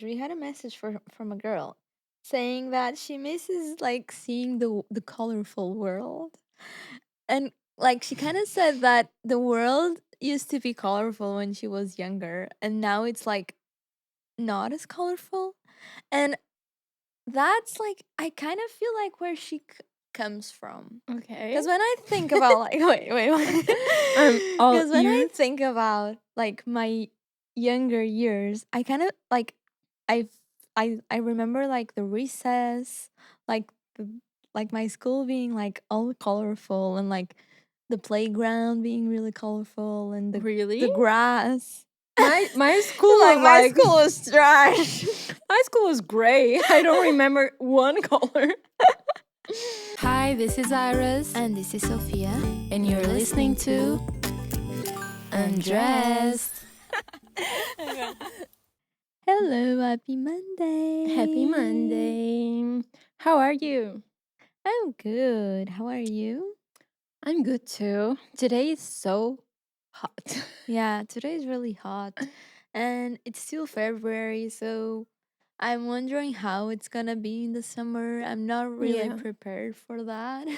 we had a message from a girl saying that she misses like seeing the colorful world. And like she kind of said that the world used to be colorful when she was younger and now it's like not as colorful. And that's like I kind of feel like where she comes from. Okay. Because when I think about like wait. I'm all Because when I ears. think about like my younger years, I kind of like I I remember like the recess, like like my school being like all colorful and like the playground being really colorful and Really? the grass. My school Like was my like school was trash. my school was gray. I don't remember one color. Hi, this is Iris. And this is Sophia. And you're listening to Undressed. Hello, happy Monday. Happy Monday. How are you? I'm good. How are you? I'm good too. Today is so hot. Yeah, today is really hot and it's still February, so I'm wondering how it's gonna be in the summer. I'm not really Yeah. prepared for that.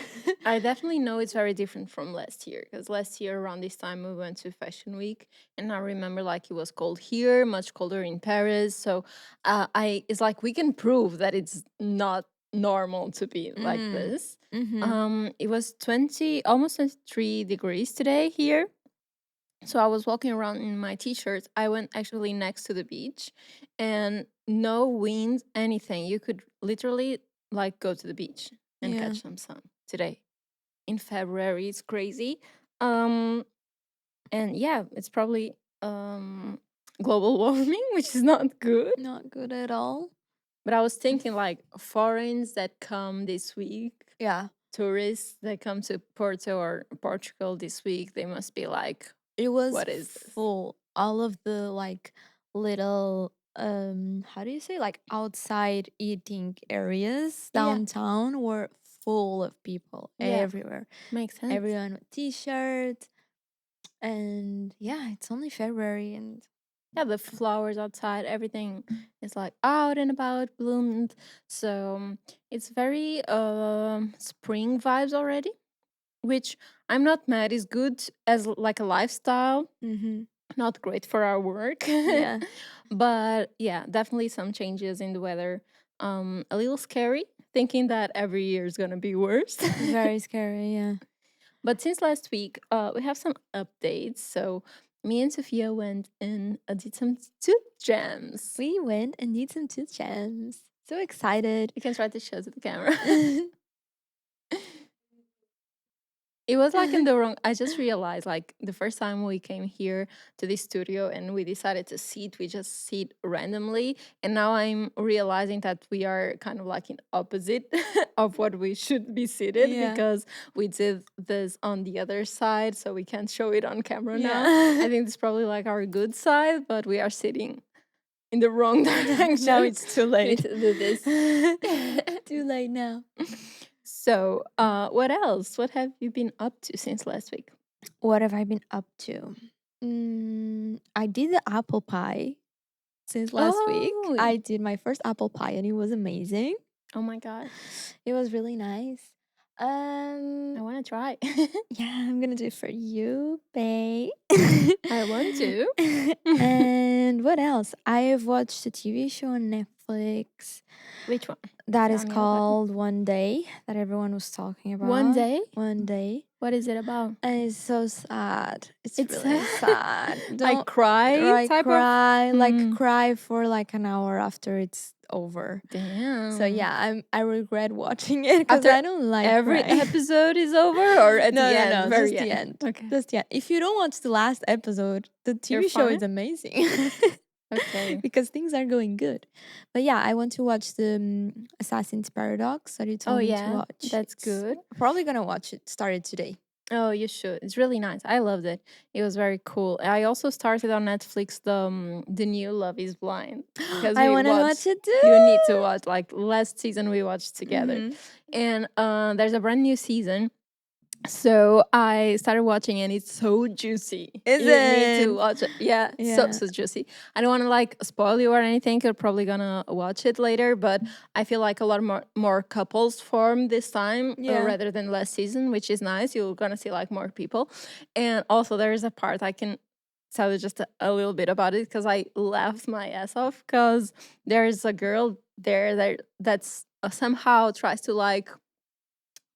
I definitely know it's very different from last year because last year around this time we went to Fashion Week and I remember like it was cold here, much colder in Paris. So I it's like we can prove that it's not normal to be like Mm. this. Mm-hmm. It was 20 almost 23 degrees today here. So I was walking around in my t-shirts. I went actually next to the beach and no wind, anything. You could literally like go to the beach and Yeah. catch some sun today in February. It's crazy. Um, and yeah, it's probably global warming, which is not good. Not good at all. But I was thinking like foreigners that come this week, Yeah. tourists that come to Porto or Portugal this week, they must be like, It was what is this? full. All of the like little how do you say like outside eating areas Yeah, downtown were full of people yeah, everywhere. makes sense. Everyone with t-shirts. And yeah, it's only February and Yeah, the flowers outside, everything is like out and about, bloomed. So it's very spring vibes already, which I'm not mad is good as like a lifestyle, mm-hmm. not great for our work. Yeah, But yeah, definitely some changes in the weather. A little scary thinking that every year is gonna be worse. very scary. Yeah, But since last week, we have some updates. So me and Sophia went and did some tooth jams. we went and did some tooth jams. So excited. You can try to show to the camera. It was like in the wrong. I just realized like the first time we came here to the studio and we decided to sit, we just sit randomly. And now I'm realizing that we are kind of like in opposite of what we should be seated Yeah, because we did this on the other side, so we can't show it on camera now. I yeah. think it's probably like our good side, but we are sitting in the wrong direction. Now it's too late to do this. Too late now. So, what else? What have you been up to since last week? What have I been up to? I did the apple pie since last week. Oh, I did my first apple pie and it was amazing. oh my god, It was really nice. I want to try. Yeah, I'm gonna do it for you, babe. I want to. And what else? I have watched a TV show on Netflix Which one? that Tell is me about it. called One Day that everyone was talking about. One day. One Day. What is it about? And it's so sad. It's It's really sad. like Don't cry like type of. cry, like Mm, cry for like an hour after it's over. So damn. yeah, I regret watching it because After I don't like every crying. episode is over, or at No, the no, end, no, very just the end. end. Okay, Just the end. If you don't watch the last episode, the you're TV show fine. is amazing. Okay. Because things are going good. But yeah, I want to watch the Assassin's Paradox that you Oh told me to yeah, watch. that's It's good. probably gonna watch it. Started today. Oh, you should. It's really nice. I loved it. It was very cool. I also started on Netflix the new Love Is Blind because I we want to watched. watch it You need too. to watch. Like last season, we watched together, Mm-hmm. and there's a brand new season. So I started watching and it's so juicy. Is You need to it? watch it. Yeah, so Yeah. so juicy. I don't want to like spoil you or anything. You're probably gonna watch it later, but I feel like a lot more couples form this time Yeah. rather than last season, which is nice. You're gonna see like more people, and also there is a part I can tell you just a little bit about it because I laughed my ass off because there's a girl there that's somehow tries to like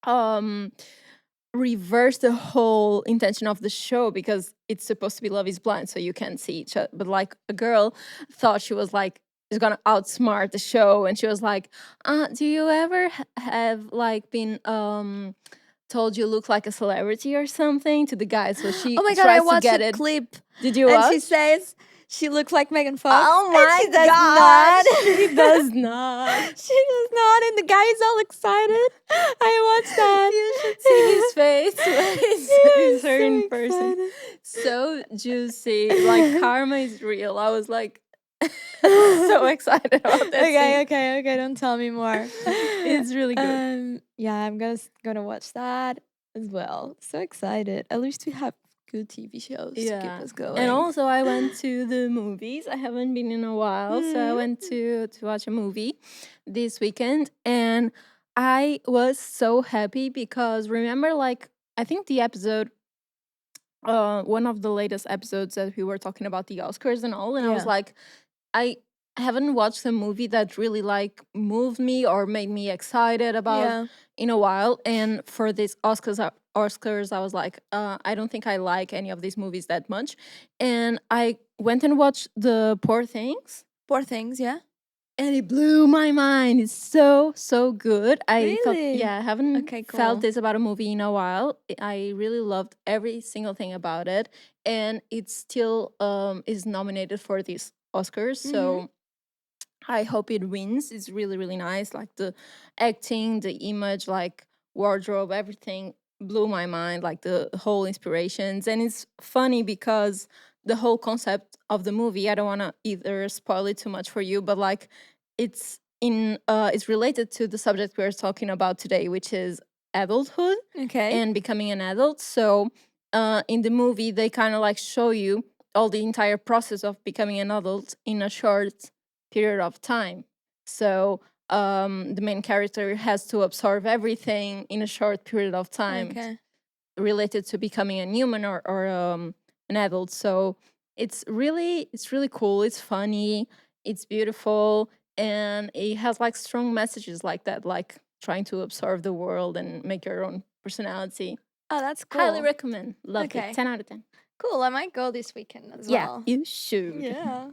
um reverse the whole intention of the show because it's supposed to be Love is Blind, so you can't see each other. But like a girl thought she was like is gonna outsmart the show, and she was like, "Do you ever have like been told you look like a celebrity or something to the guy?" So Oh she my god, I tries to watched get a it. clip Did you and she watch? says she looks like Megan Fox Oh and she my does god, not. she does not. She does not, and the guy is all excited. I watched that. You should see his face when He it's was her so in person. excited. So juicy. Like karma is real. I was like so excited about that scene. Okay. Don't tell me more. It's really good. Yeah, I'm gonna watch that as well. So excited. At least we have good TV shows to keep Yeah. us And going. also I went to the movies. I haven't been in a while. So I Mm, went to watch a movie this weekend and I was so happy because remember like I think the episode one of the latest episodes that we were talking about the Oscars and all, and I was yeah, like, I haven't watched a movie that really like moved me or made me excited about yeah. in a while. And for this Oscars, I was like, I don't think I like any of these movies that much, and I went and watched the Poor Things. Poor things. Yeah. And it blew my mind. It's so good. I felt, Really? yeah, I haven't Okay. felt Cool. this about a movie in a while. I really loved every single thing about it, and it still is nominated for these Oscars. Mhm. So I hope it wins. It's really nice. Like the acting, the image, like wardrobe, everything blew my mind. Like the whole inspirations, and it's funny because the whole concept of the movie. I don't want to either spoil it too much for you, but like it's related to the subject we're talking about today, which is adulthood Okay. and becoming an adult. So in the movie, they kind of like show you all the entire process of becoming an adult in a short period of time. So the main character has to absorb everything in a short period of time Okay. related to becoming a human or an adult. So it's really cool. It's funny. It's beautiful, and it has like strong messages like that, like trying to absorb the world and make your own personality. Oh, that's Highly cool. recommend. Loved it. Okay. 10 out of 10. Cool. I might go this weekend as Yeah, well. you should. Yeah.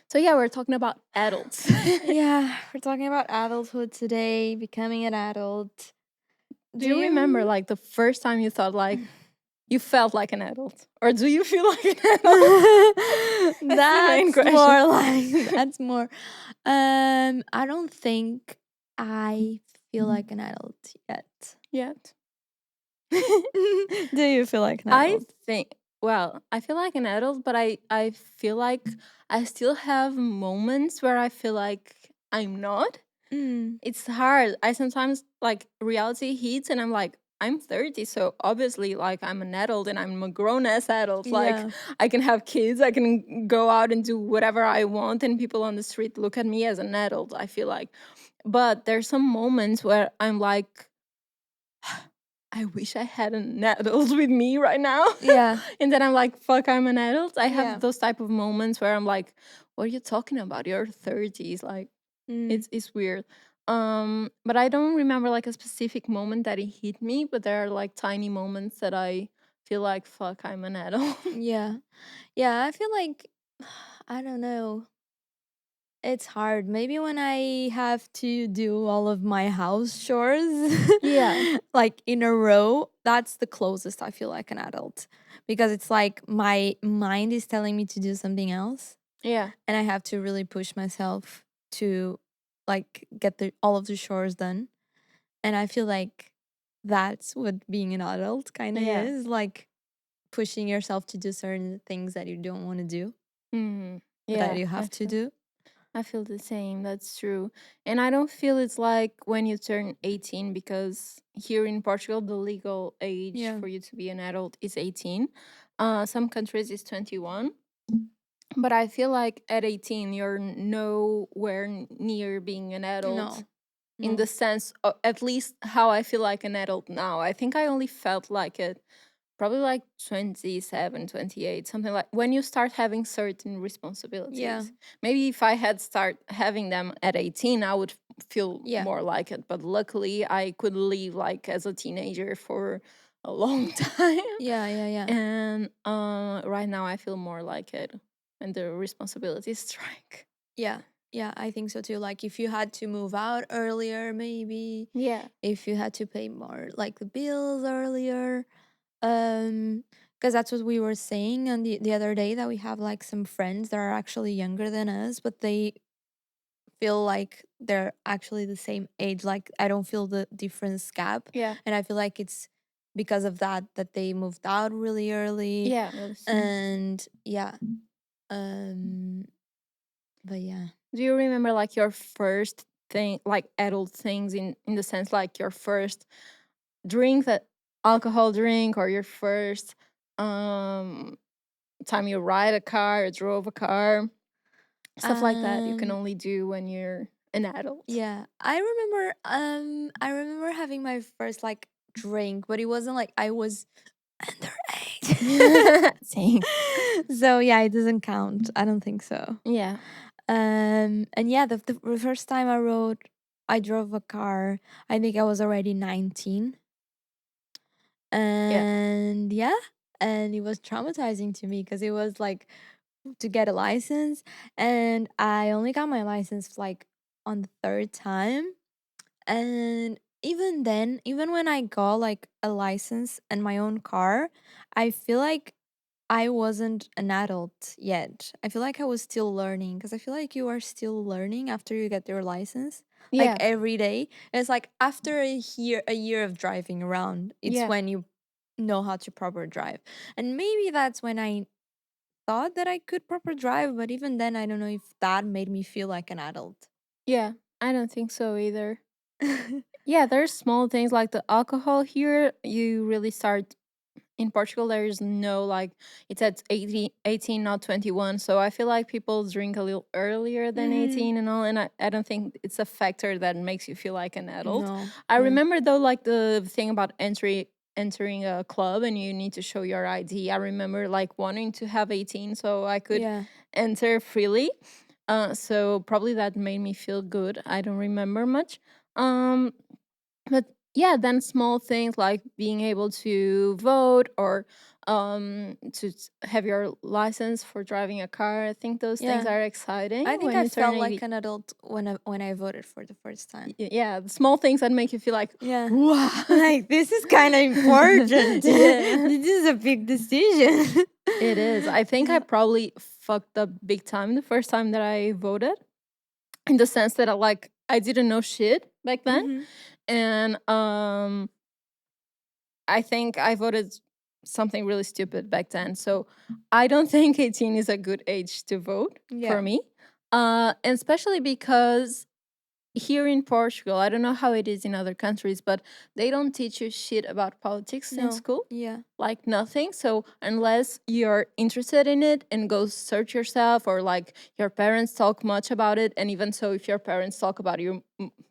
So yeah, we're talking about adults. Yeah, we're talking about adulthood today, becoming an adult. Do Do you remember you? like the first time you thought like you felt like an adult? Or do you feel like an adult? That's the main That's question. more like that's more. I don't think I feel like an adult yet. Yet. Do you feel like an I adult? think well, I feel like an adult, but I feel like I still have moments where I feel like I'm not. Mm, It's hard. I sometimes like reality hits and I'm like, I'm 30, so obviously like I'm an adult and I'm a grown ass adult. Like yeah. I can have kids, I can go out and do whatever I want and people on the street look at me as an adult, I feel like. But there's some moments where I'm like, I wish I had an adult with me right now. Yeah. And then I'm like, fuck, I'm an adult. I have Yeah. those type of moments where I'm like, what are you talking about? You're 30s. Like Mm, it's weird. But I don't remember like a specific moment that it hit me, but there are like tiny moments that I feel like fuck, I'm an adult. yeah. Yeah. I feel like I don't know. It's hard. Maybe when I have to do all of my house chores Yeah. like in a row, that's the closest I feel like an adult because it's like my mind is telling me to do something else Yeah. and I have to really push myself to like get the all of the chores done. And I feel like that's what being an adult kind of Yeah. is, like pushing yourself to do certain things that you don't want to do, Mm. but that Yeah. you I have to feel do. I feel the same. That's true. And I don't feel it's like when you turn 18, because here in Portugal, the legal age Yeah. for you to be an adult is 18. Some countries is 21. But I feel like at 18, you're nowhere near being an adult No. in the No. sense of, at least how I feel like an adult now. I think I only felt like it probably like 27, 28, something like when you start having certain Yeah. responsibilities. Maybe if I had start having them at 18, I would feel Yeah. more like it. But luckily, I could live like as a teenager for a long time. Yeah. Yeah. Yeah. And right now, I feel more like it when the responsibilities strike. Yeah. Yeah. I think so too. Like if you had to move out earlier, maybe Yeah. if you had to pay more like the bills earlier. Because that's what we were saying on the other day, that we have like some friends that are actually younger than us, but they feel like they're actually the same age. Like I don't feel the difference gap, Yeah. and I feel like it's because of that they moved out really early. Yeah. That's true. And yeah, um but yeah. Do you remember like your first thing, like adult things in the sense like your first drink, that alcohol drink, or your first um time you ride a car or drove a car, stuff like that you can um only do when you're an adult? yeah, I remember having my first like drink, but it wasn't like I was underage. Same. So yeah, it doesn't count. I don't think so. Yeah. And yeah, the first time I drove a car, I think I was already 19. Yeah. And yeah, and it was traumatizing to me because it was like to get a license, and I only got my license like on the third time. And even then, even when I got like a license and my own car, I feel like I wasn't an adult yet. I feel like I was still learning, because I feel like you are still learning after you get your license. Like Yeah. every day. It's like after a year of driving around, it's Yeah. when you know how to proper drive. And maybe that's when I thought that I could proper drive, but even then I don't know if that made me feel like an adult. Yeah. I don't think so either. Yeah, there's small things like the alcohol here. You really start in Portugal. There's no like, it's at 18, not 21. So I feel like people drink a little earlier than Mhm. 18 and all. And I don't think it's a factor that makes you feel like an adult. No. I Yeah. remember though, like the thing about entering a club and you need to show your ID. I remember like wanting to have 18 so I could Yeah. enter freely. So probably that made me feel good. I don't remember much. Um, but yeah, then small things like being able to vote, or have your license for driving a car. I think those things Yeah. are exciting I think when I you turn felt 80. like an adult when I voted for the first time. Yeah, the small things that make you feel like, Yeah. wow. Like this is kind of important. Yeah, This is a big decision. it is. I think I Yeah. probably fucked up big time the first time that I voted, in the sense that I didn't know shit back then. Mhm. And I think I voted something really stupid back then. So I don't think 18 is a good age to vote for Yeah. me. And especially because here in Portugal, I don't know how it is in other countries, but they don't teach you shit about politics in No. school. Yeah. Like nothing. So unless you're interested in it and go search yourself, or like your parents talk much about it, and even so, if your parents talk about it, you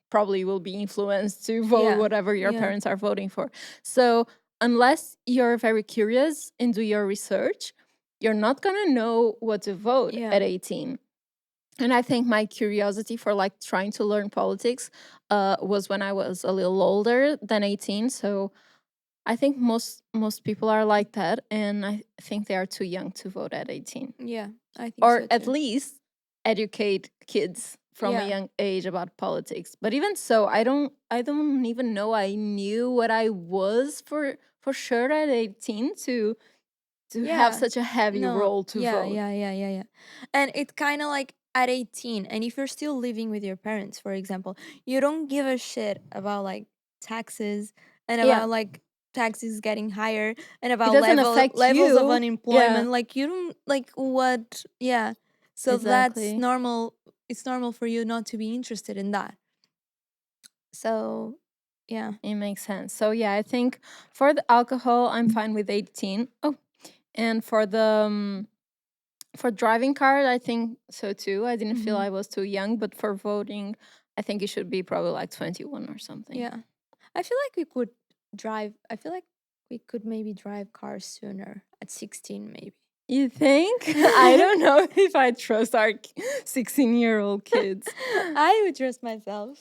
probably will be influenced to vote Yeah. whatever your Yeah. parents are voting for. So unless you're very curious and do your research, you're not gonna know what to vote Yeah. at 18. And I think my curiosity for like trying to learn politics was when I was a little older than 18. So I think most people are like that, and I think they are too young to vote at 18, Yeah. I think or so at too. least educate kids from a Yeah. young age about politics. But even so, I don't even know I knew what I was for sure at 18 to have Yeah. such a heavy No. role to Yeah, vote. yeah, yeah, yeah, yeah. And it's kind of like at 18, and if you're still living with your parents, for example, you don't give a shit about like taxes, and Yeah, about like taxes getting higher, and it about doesn't affect levels of you. Yeah, unemployment. Like you don't like what, yeah. So that's exactly. normal. it's normal for you not to be interested in that. So yeah. It makes sense. So yeah, I think for the alcohol, I'm fine with 18. Oh, and for driving car, I think so too. I didn't feel Hmm. I was too young, but for voting, I think it should be probably like 21 or something. Yeah. I feel like we could drive. I feel like we could maybe drive cars sooner at 16, maybe. You think? I don't know if I trust our 16-year-old kids. I would trust myself.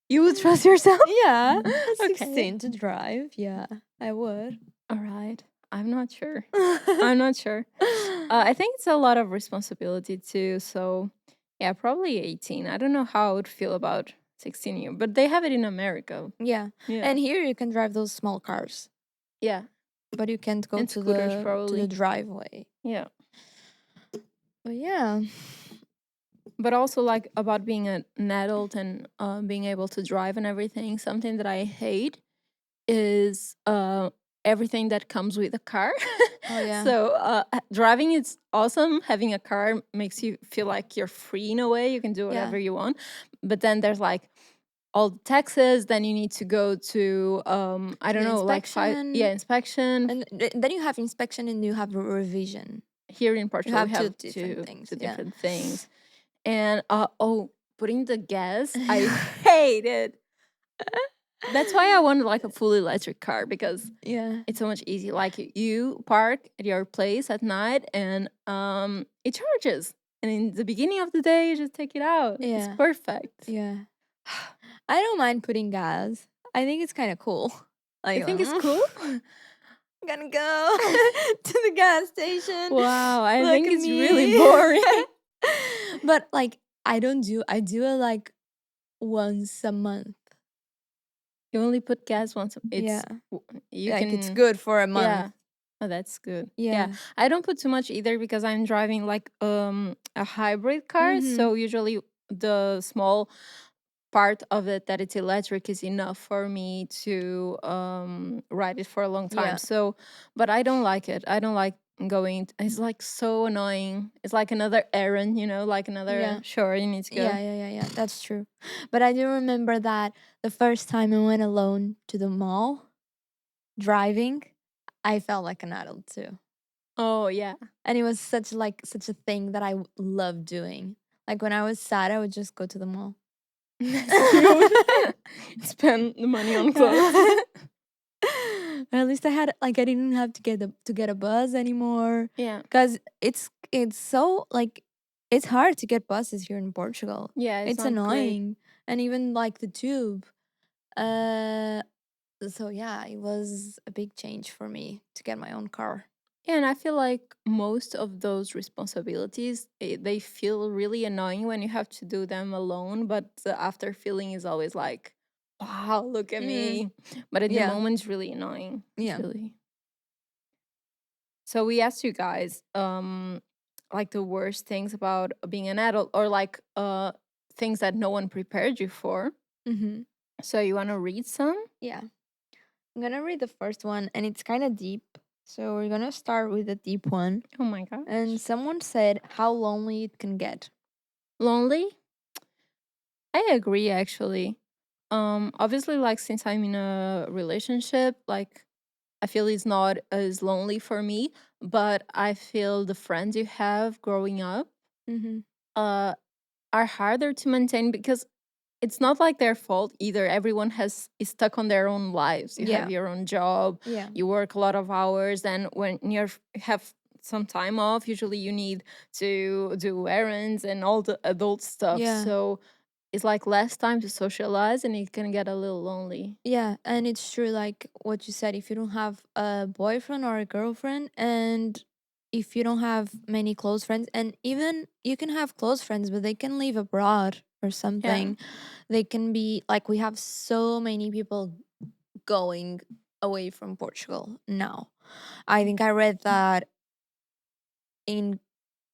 You would trust yourself? Yeah, at Okay. 16 to drive. Yeah, I would. All right. I'm not sure. I'm not sure. I think it's a lot of responsibility too. So, yeah, probably 18. I don't know how I would feel about 16 year, but they have it in America. Yeah. Yeah. And here you can drive those small cars, Yeah. but you can't go And to scooters, the probably. driveway. Yeah. But yeah. But also, like, about being an adult and being able to drive and everything, something that I hate is everything that comes with a car. Oh yeah. So driving is awesome. Having a car makes you feel like you're free in a way. You can do Yeah. whatever you want. But then there's like all the taxes. Then you need to go to I To don't the know, like inspection. inspection. And then you have inspection and you have a revision. Here in You Portugal, we have two have different things. two Yeah. different things. And putting the gas, I hate it. That's why I wanted like a fully electric car, because Yeah. it's so much easy. Like you park at your place at night and it charges. And in the beginning of the day you just take it out. It's Yeah. perfect. Yeah. I don't mind putting gas. I think it's kind of cool. I Like, think it's cool. I'm gonna go to the gas station. Wow, I Look think at it's really me. boring. But like, I do it like once a month. You only put gas once. Yeah. You Like it's can, good for a month. yeah. Oh, that's good. Yeah. Yeah. I don't put too much either because I'm driving like a hybrid car. Mm-hmm. So usually the small part of it that it's electric is enough for me to ride it for a long time. Yeah. So, but I don't like it. I don't like going. It's like so annoying. It's like another errand, like another Yeah. chore you need to go. Yeah. That's true. But I do remember that the first time I went alone to the mall driving, I felt like an adult too. Oh yeah. And it was such a thing that loved doing. Like when I was sad, I would just go to the mall. That's cute. Spend the money on clothes. Or at least I didn't have to get a bus anymore. Yeah. Cuz it's so like it's hard to get buses here in Portugal. Yeah, it's It's not great. annoying. And even like the tube. Uh so yeah, it was a big change for me to get my own car. Yeah, and I feel like most of those responsibilities, they feel really annoying when you have to do them alone, but the after feeling is always like, wow, look at Mm, me. But at the yeah. moment, it's really annoying. It's Yeah. really. So we asked you guys, like the worst things about being an adult, or like things that no one prepared you for. Mhm. So you want to read some? Yeah. I'm gonna read the first one, and it's kind of deep. So we're gonna start with the deep one. Oh my And gosh. someone said how lonely it can get. Lonely? I agree actually. Obviously, like, since I'm in a relationship, like, I feel it's not as lonely for me, but I feel the friends you have growing up Mm-hmm. uh are harder to maintain because it's not like their fault either. Everyone has is stuck on their own lives. You have Yeah. your own job, Yeah. you work a lot of hours, and when you have some time off, usually you need to do errands and all the adult stuff. Yeah. So it's like less time to socialize and it can get a little lonely. Yeah. And it's true, like what you said, if you don't have a boyfriend or a girlfriend, and if you don't have many close friends, and even you can have close friends, but they can live abroad or Yeah. something. They can be like, we have so many people going away from Portugal now. I think I read that in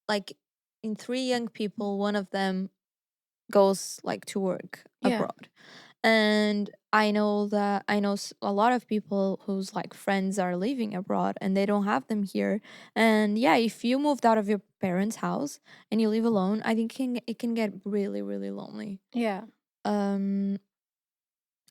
like in three young people, one of them goes like to work Yeah. abroad. And I know a lot of people whose like friends are living abroad and they don't have them here. And yeah, if you moved out of your parents' house and you live alone, I think it can get really really lonely. Yeah, Um,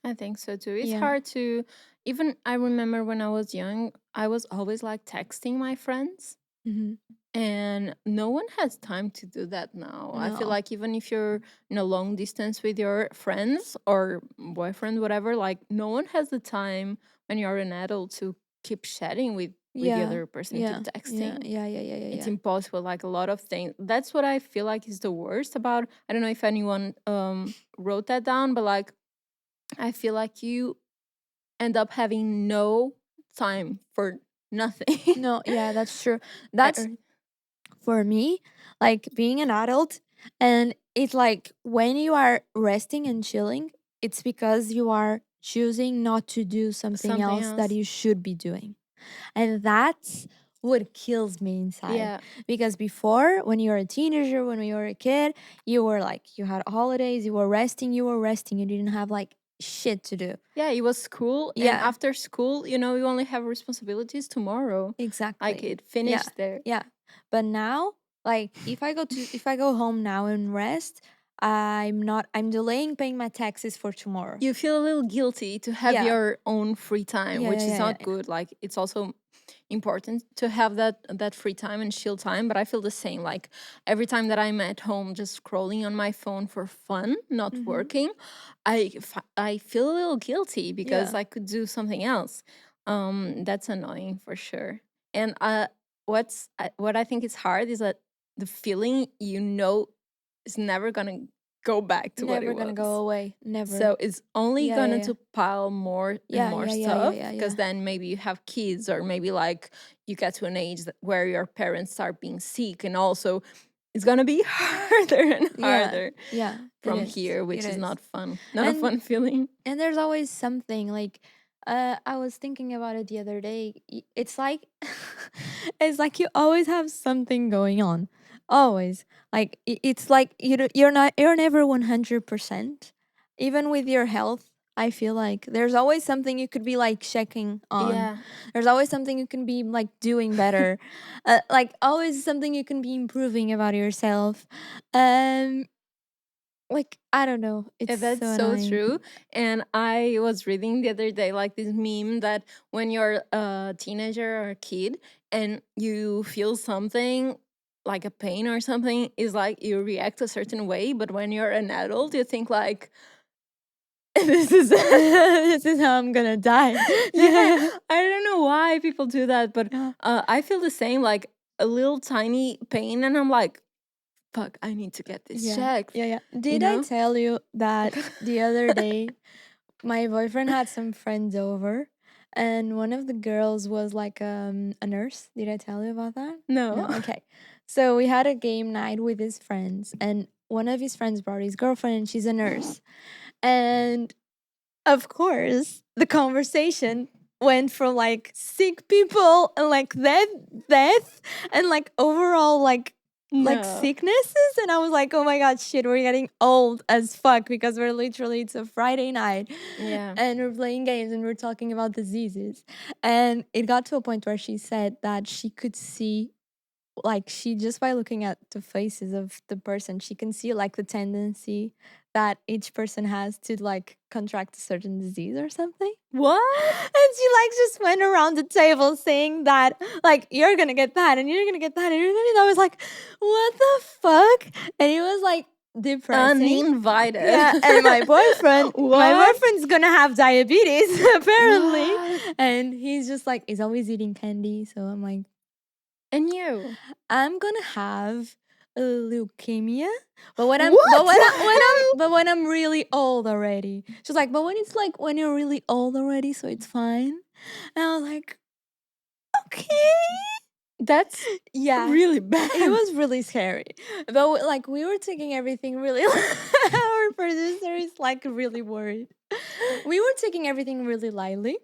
I think so too. It's yeah. hard to even I remember when I was young, I was always like texting my friends. Hmm. And no one has time to do that now. I feel No. like even if you're in a long distance with your friends or boyfriend, whatever, like no one has the time when you're an adult to keep chatting with the Yeah. other person, keep Yeah. Yeah. texting. Yeah. Yeah. Yeah. Yeah. It's Yeah. impossible. Like a lot of things. That's what I feel like is the worst about. I don't know if anyone wrote that down, but like I feel like you end up having no time for nothing. No. Yeah. That's true. That's for me, like being an adult, and it's like when you are resting and chilling, it's because you are choosing not to do something Something else that else. you should be doing. And that's what kills me inside. Yeah. Because before, when you were a teenager, when you were a kid, you were like, you had holidays, you were resting, you didn't have like shit to do. Yeah, it was school, and Yeah, after school, you only have responsibilities tomorrow. Like exactly. it Yeah, finished there. yeah. But now, like, if I go home now and rest, I'm delaying paying my taxes for tomorrow. You feel a little guilty to have Yeah, your own free time, yeah, which yeah, is yeah, not yeah. good. Like it's also important to have that free time and chill time, but I feel the same. Like every time that I'm at home just scrolling on my phone for fun, not Mm-hmm. working, I feel a little guilty because Yeah, I could do something else. That's annoying for sure. And what I think is hard is that the feeling is never going to go back to what it never gonna go was. away. Never. So it's only Yeah, yeah, gonna yeah. to pile more and Yeah, more yeah, yeah, yeah, stuff yeah, because yeah. then maybe you have kids or maybe like you get to an age where your parents start being sick and also it's gonna be harder and Yeah, harder yeah, it from is. here, It which is is. not fun. Not a And fun feeling. and there's always something like I was thinking about it the other day. It's like it's like you always have something going on. Always. Like it's like you're never 100%. Even with your health, I feel like there's always something you could be like checking on. Yeah. There's always something you can be like doing better. Like always something you can be improving about yourself. Um like I don't know, it's so That's so annoying. true. And I was reading the other day like this meme that when you're a teenager or a kid and you feel something like a pain or something, is like you react a certain way. But when you're an adult, you think like, this is This is how I'm gonna die. yeah, I don't know why people do that, but Yeah. I feel the same, like a little tiny pain, and I'm like, fuck, I need to get this Yeah. checked, Yeah, yeah. you Did I know? tell you that the other day my boyfriend had some friends over and one of the girls was like a nurse? Did I tell you about that? No. No. Okay. So we had a game night with his friends and one of his friends brought his girlfriend and she's a nurse. And of course, the conversation went from like sick people and like death and like overall like No. sicknesses, and I was like, oh my god, shit, we're getting old as fuck because we're literally it's a Friday night Yeah. and we're playing games and we're talking about diseases. And it got to a point where she said that she could see, like, she just by looking at the faces of the person she can see like the tendency that each person has to like contract a certain disease or something. What? And she like just went around the table saying that like you're gonna get that and you're gonna get that and you're gonna, and I was like, what the fuck? And it was like depressing. Uninvited. Yeah, and my What? boyfriend's gonna have diabetes apparently, What? and he's just like he's always eating candy. So I'm like, And you? I'm gonna have a leukemia, but when I'm What the hell? but when I'm really old already. She's like, but when it's like when you're really old already, so it's fine. And I was like, okay, That's yeah. really It bad. was really scary, but like we were taking everything really. Our producer is like really worried. We were taking everything really lightly,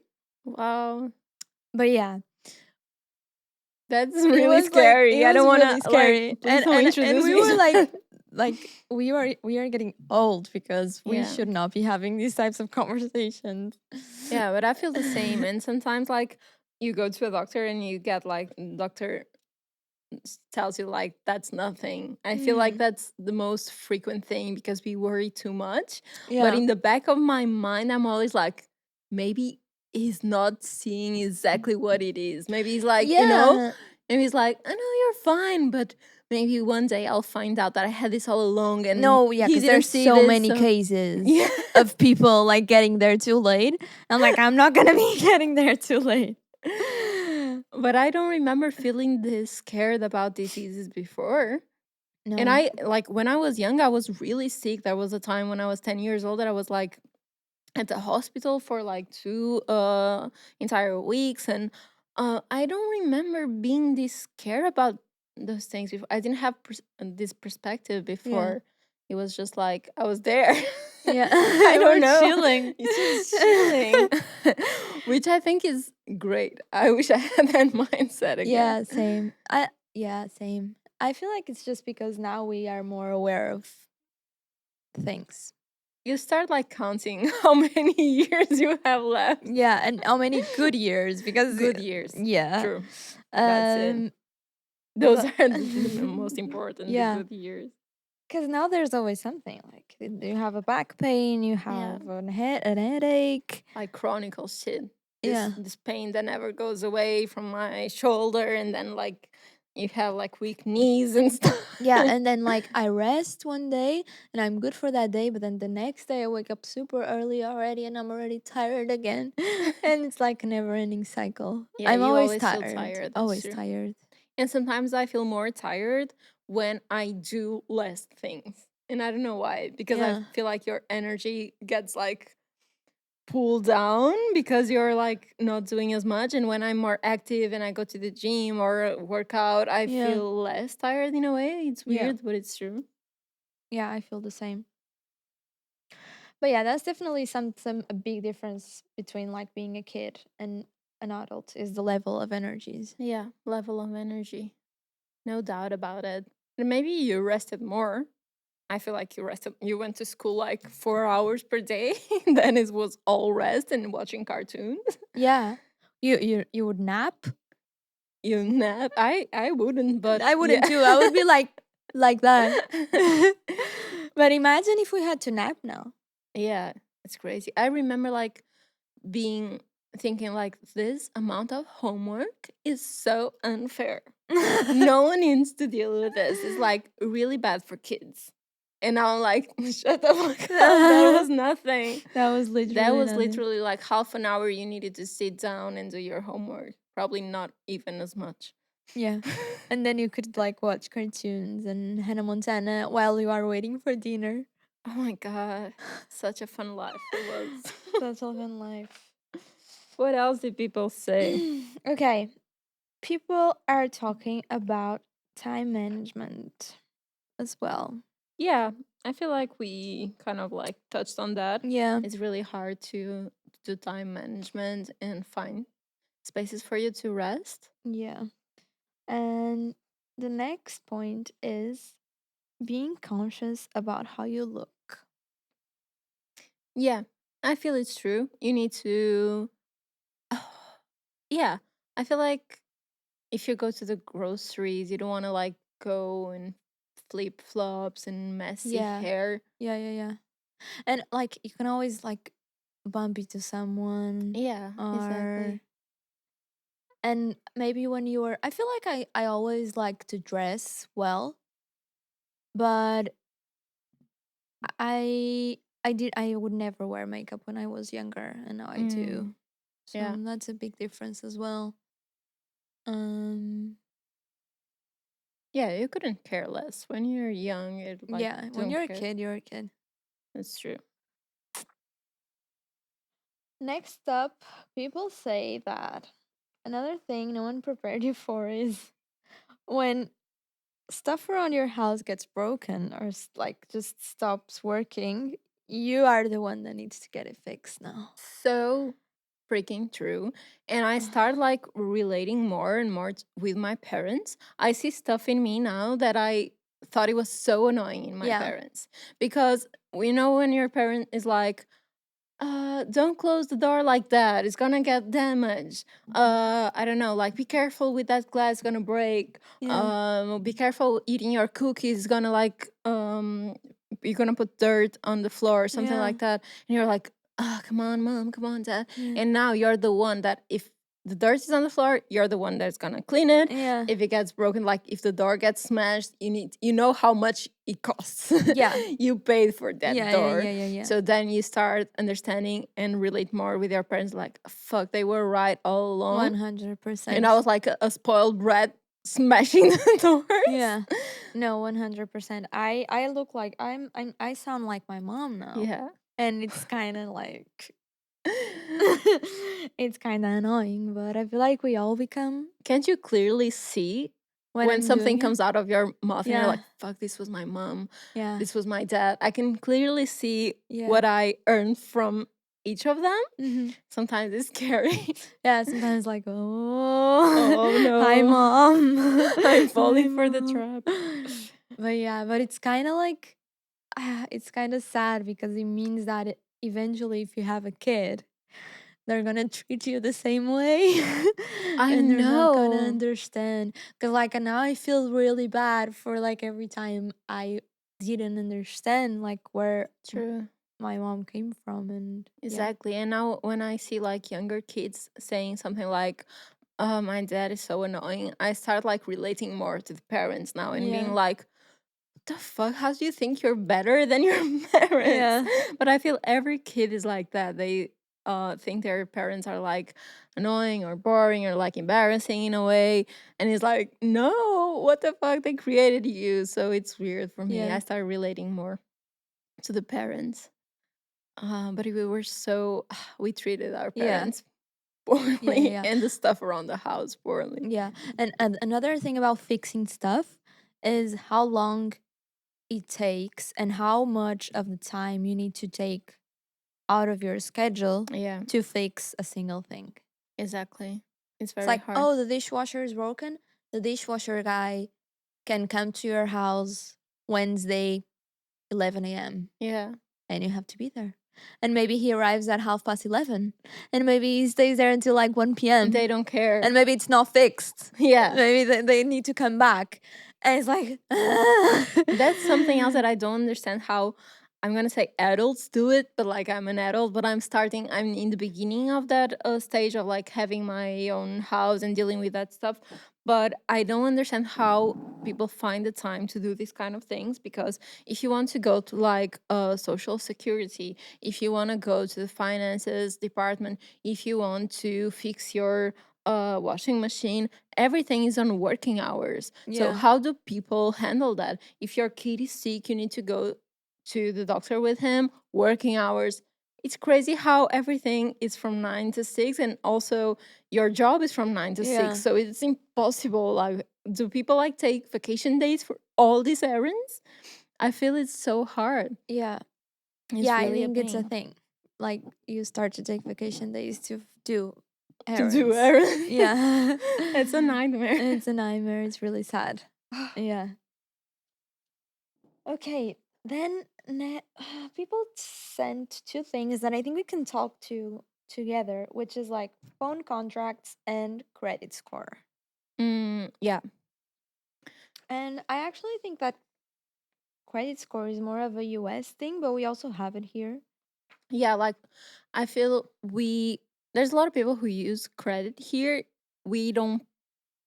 Wow. but yeah, That's really it scary. I was don't wanna really like scary, please don't and introduce we me were to like that. like we are getting old because we Yeah. should not be having these types of conversations. Yeah, but I feel the same. And sometimes, like, you go to a doctor and you get like, doctor tells you like that's nothing. I feel like Mhm. that's the most frequent thing because we worry too much. But Yeah. in the back of my mind, I'm always like, maybe he's not seeing exactly what it is. Maybe he's like, Yeah. and he's like, I know you're fine, but maybe one day I'll find out that I had this all along and No, yeah, he because didn't there's see so this. many So cases yeah. of people like getting there too late. I'm like, I'm not gonna be getting there too late. But I don't remember feeling this scared about diseases before. And No. I like when I was young, I was really sick. There was a time when I was 10 years old that I was like at the hospital for like 2 entire weeks. And I don't remember being this scared about those things before. I didn't have this perspective Yeah. before. It was just like I was there. Yeah. I don't We're know. chilling. It's just chilling, which I think is great. I wish I had that mindset again. Yeah, same. Same. I feel like it's just because now we are more aware of things. You start like counting how many years you have left. Yeah, and how many good years because Good years. yeah. True. That's it. Um Those but are the most important, the yeah, good years. cuz now there's always something like you have a back pain, you Yeah. have an headache. Like chronicle shit. This Yeah. this pain that never goes away from my shoulder, and then like you have like weak knees and stuff. Yeah, and then like I rest one day and I'm good for that day, but then the next day I wake up super early already and I'm already tired again. And it's like a never-ending cycle. Yeah, I'm you always always feel tired. tired. That's Always true. tired. And sometimes I feel more tired when I do less things. And I don't know why, because I Yeah. feel like your energy gets like pulled down because you're like not doing as much. And when I'm more active and I go to the gym or work out, I Yeah. feel less tired in a way. It's Yeah. weird, but it's true. Yeah, I feel the same. But yeah, that's definitely some a big difference between like being a kid and an adult is the level of energies. Yeah, level of energy. No doubt about it. And maybe you rested more. I feel like you went to school like 4 hours per day. Then it was all rest and watching cartoons. Yeah. You would nap? You nap. I wouldn't, but I yeah. wouldn't too. I would be like that. But imagine if we had to nap now. Yeah, it's crazy. I remember like being thinking like this amount of homework is so unfair. No one needs to deal with this. It's like really bad for kids. And now I'm like, shut the fuck up. That was nothing. That was That literally was nothing. literally like half an hour you needed to sit down and do your homework. Probably not even as much. Yeah. And then you could like watch cartoons and Hannah Montana while you are waiting for dinner. Oh my god. Such a fun life it was. That's all in life. What else did people say? Okay. People are talking about time management as well. Yeah, I feel like we kind of like touched on that. Yeah. It's really hard to do time management and find spaces for you to rest. Yeah. And the next point is being conscious about how you look. Yeah, I feel it's true. You need to yeah, I feel like if you go to the groceries, you don't want to like go in flip flops and messy Yeah. hair. Yeah. And like you can always like bump into someone Yeah, or exactly. and maybe when you were I feel like I always like to dress well, but I would never wear makeup when I was younger and now I do. Mm, yeah. So that's a big difference as well. Um Yeah, you couldn't care less. When you're young, you like yeah, when don't you're a care. kid, you're a kid. That's true. Next up, people say that another thing no one prepared you for is when stuff around your house gets broken or like just stops working, you are the one that needs to get it fixed now. So freaking true. And I start like relating more and more with my parents. I see stuff in me now that I thought it was so annoying in my Yeah. parents because we know when your parent is like, don't close the door like that. It's gonna get damaged. I don't know, like be careful with that glass, it's gonna break. Yeah. Be careful eating your cookies, it's gonna like you're gonna put dirt on the floor or something Yeah. like that. And you're like, oh, come on, mom, come on, dad. Yeah. And now you're the one that if the dirt is on the floor, you're the one that's gonna clean it. Yeah. If it gets broken, like if the door gets smashed, you know how much it costs. Yeah. You paid for that Yeah. Yeah. door. Yeah. Yeah. Yeah. So then you start understanding and relate more with your parents, like, fuck, they were right all along. 100%. And I was like a spoiled brat smashing the Yeah. doors. No, 100%. I look like I sound like my mom now. Yeah. And it's kind of like it's kind of annoying, but I feel like we all become Can't you clearly see when when I'm something doing it. comes out of your mouth and you're Yeah. like, fuck, this was my mom, Yeah. this was my dad? I can clearly see Yeah. what I earned from each of them. Hmm. Sometimes it's scary. Yeah, sometimes like, oh, Oh hi no, mom. I'm Hi falling for the mom. trap. But yeah, but it's kind of like it's kind of sad because it means that eventually if you have a kid, they're gonna treat you the same way. I And they're not gonna know. understand. Cause like now I feel really bad for like every time I didn't understand like where True. my mom came from. And yeah. Exactly. And now when I see like younger kids saying something like, "Oh, my dad is so annoying," I start like relating more to the parents now and being Yeah. like, "What the fuck? How do you think you're better than your parents?" Yeah. But I feel every kid is like that. They think their parents are like annoying or boring or like embarrassing in a way. And it's like, no, what the fuck? They created you. So it's weird for me. Yeah. I start relating more to the parents. But we were so we treated our Yeah. parents Yeah. poorly Yeah. and the stuff around the house poorly. Yeah. And another thing about fixing stuff is how long it takes and how much of the time you need to take out of your schedule Yeah, to fix a single thing. exactly. It's It's very like, hard. oh, the dishwasher is broken. The dishwasher guy can come to your house Wednesday, 11 a.m., Yeah, and you have to be there. And maybe he arrives at 11:30, and maybe he stays there until like 1 p.m., they don't care. and maybe it's not fixed. Yeah, Maybe they need to come back. And it's like, that's something else that I don't understand how I'm gonna say adults do it, but like I'm an adult, but I'm in the beginning of that stage of like having my own house and dealing with that stuff. But I don't understand how people find the time to do these kind of things because if you want to go to like social security, if you want to go to the finances department, if you want to fix your washing machine, everything is on working hours. So yeah, how do people handle that? If your kid is sick, you need to go to the doctor with him, working hours. It's crazy how everything is from 9 to 6, and also your job is from 9 to 6. yeah, So it's impossible. Like, do people like take vacation days for all these errands? I feel it's so hard. yeah. Yeah, It's I really a think it's a pain thing. Like you start to take vacation days to do to do errands. errands. Yeah. It's a nightmare. It's a nightmare. It's really sad. Yeah. Okay. Then people sent two things that I think we can talk to together, which is like phone contracts and credit score. Yeah. And I actually think that credit score is more of a US thing, but we also have it here. Yeah, like I feel there's a lot of people who use credit here. We don't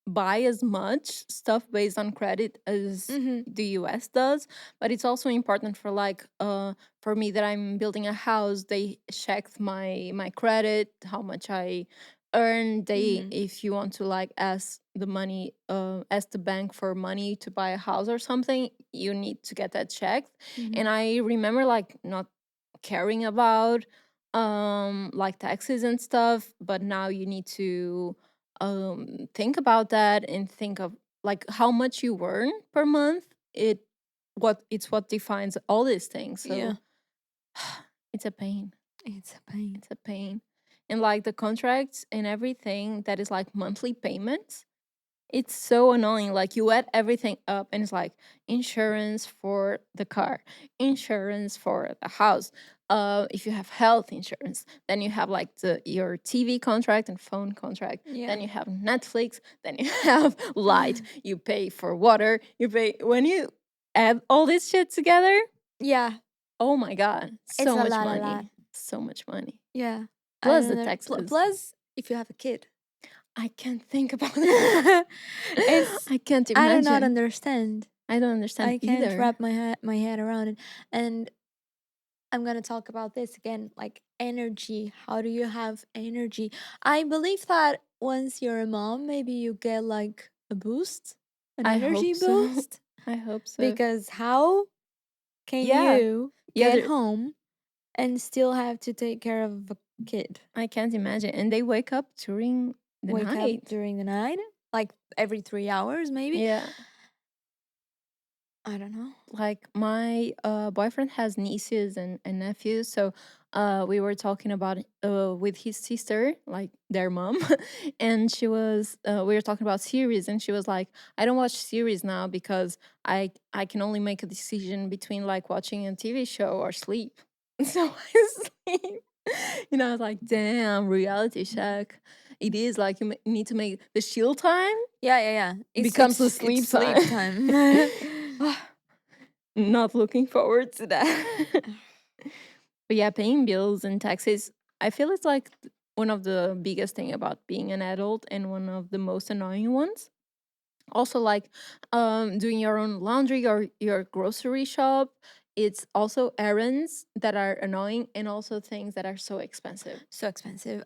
buy as much stuff based on credit as Mm-hmm. the US does, but it's also important for like for me that I'm building a house, they checked my credit, how much I earn. They Mm-hmm. if you want to like ask the bank for money to buy a house or something, you need to get that checked. Mm-hmm. And I remember like not caring about like taxes and stuff, but now you need to think about that and think of like how much you earn per month. What defines all these things. Yeah. So it's a pain. It's a pain. It's a pain. And like the contracts and everything that is like monthly payments, It's so annoying. Like you add everything up and it's like insurance for the car, insurance for the house. If you have health insurance, then you have like your TV contract and phone contract. Yeah. Then you have Netflix. Then you have light. You pay for water. You pay when you add all this shit together. Yeah. Oh my god, It's so a much lot, a lot. money, so much money. Yeah. I Plus don't the know. taxes. Plus, if you have a kid, I can't think about it. it's I can't I do not imagine. understand. I don't understand I can't either. wrap my head around it. And I'm gonna talk about this again, like energy. How do you have energy? I believe that once you're a mom, maybe you get like a boost, an I energy hope so. boost. I hope so. Because how can Yeah. you Yeah, get home and still have to take care of a kid? I can't imagine. And they wake up during the Wake up night. during the night, like every 3 hours, maybe. Yeah. I don't know. Like my boyfriend has nieces and nephews, so we were talking about it with his sister, like their mom, and we were talking about series, and she was like, I don't watch series now because I can only make a decision between like watching a TV show or sleep. So I sleep. I was like, damn, reality check. It is like you need to make the chill time Yeah, yeah, yeah. becomes the It's sleep sleep time. time. Not looking forward to that. But yeah, paying bills and taxes, I feel it's like one of the biggest thing about being an adult and one of the most annoying ones. Also, like doing your own laundry or your grocery shop. It's also errands that are annoying and also things that are so expensive. So expensive.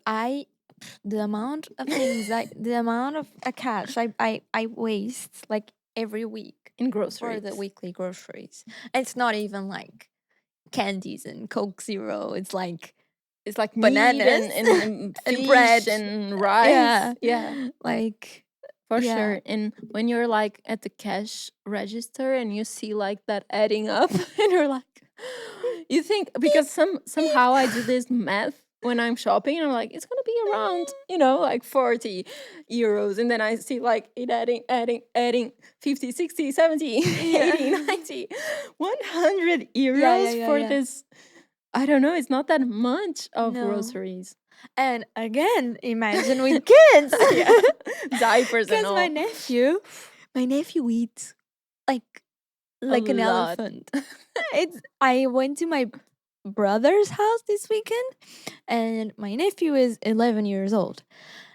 The amount of things the amount of cash I waste like every week In for the groceries. weekly groceries. It's not even like candies and Coke Zero. It's like It's like meat bananas and and fish bread. and rice. Yeah. Yeah. Like For yeah. sure. And when you're like at the cash register and you see like that adding up and you're like you think because somehow I do this math when I'm shopping and I'm like it's gonna be around, like 40 euros. And then I see like it adding 50, 60, 70, Yeah. 80, 90, 100 Yeah, yeah, euros yeah, for yeah. this. I don't know, it's not that much of No. groceries. And again, imagine with kids. Yeah. Diapers and Because all. my nephew eats like A like an lot. elephant. I went to my brother's house this weekend and my nephew is 11 years old.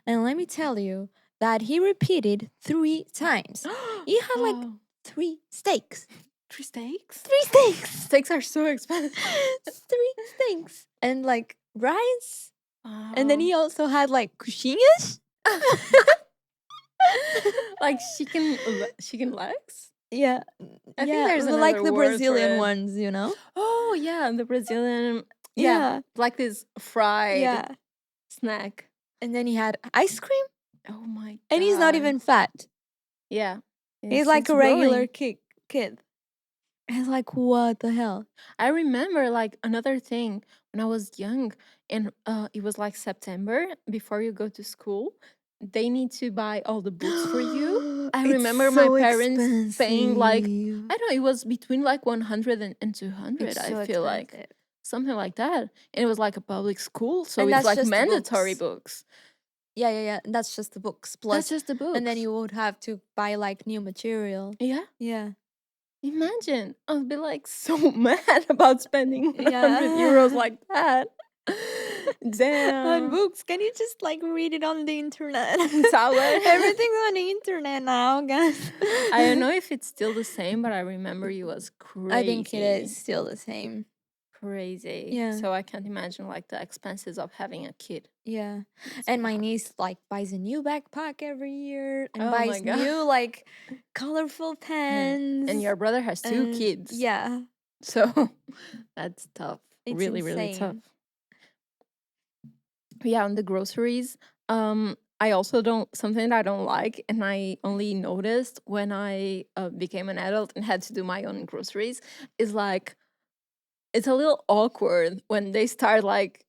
And let me tell you that he repeated 3 times. He had like Wow. 3 steaks. 3 steaks? 3 steaks. Steaks are so expensive. 3 steaks. And like rice. And then Wow. he also had like coxinhas. Like chicken legs? Yeah. I think Yeah, there's like another the word for Brazilian it. ones. Oh yeah, the Brazilian. Yeah, Yeah. like this fried Yeah. snack. And then he had ice cream Oh my and he's not god. even fat. Yeah, He's it's like it's a regular growing. kid. And it's like, what the hell? I remember like another thing when I was young, and it was like September before you go to school. They need to buy all the books for you. I It's remember my so parents paying like expensive. I don't know, it was between like 100 and 200. It's I so feel like expensive. something like that, and it was like a public school, so And it's that's like just the mandatory books. books. Yeah, yeah, yeah. That's just the books. That's Plus, just the and then books. you would have to buy like new material. Yeah. Yeah. Imagine, I'll be like so mad about spending 100 euros Yeah. like that. On Damn. books, can you just like read it on the internet? Tablet. Everything's on the internet now, guys. I don't know if it's still the same, but I remember it was I think it is crazy. still the same. Crazy. Yeah. So I can't imagine like the expenses of having a kid. Yeah. It's And my wild. niece like buys a new backpack every year and Oh my buys god. new like colorful Yeah. pens. And your brother has 2 kids. Yeah, So that's tough. it's Really, really tough. insane. Yeah, on the groceries, I also don't something that I don't like, and I only noticed when I became an adult and had to do my own groceries, is like it's a little awkward when they start like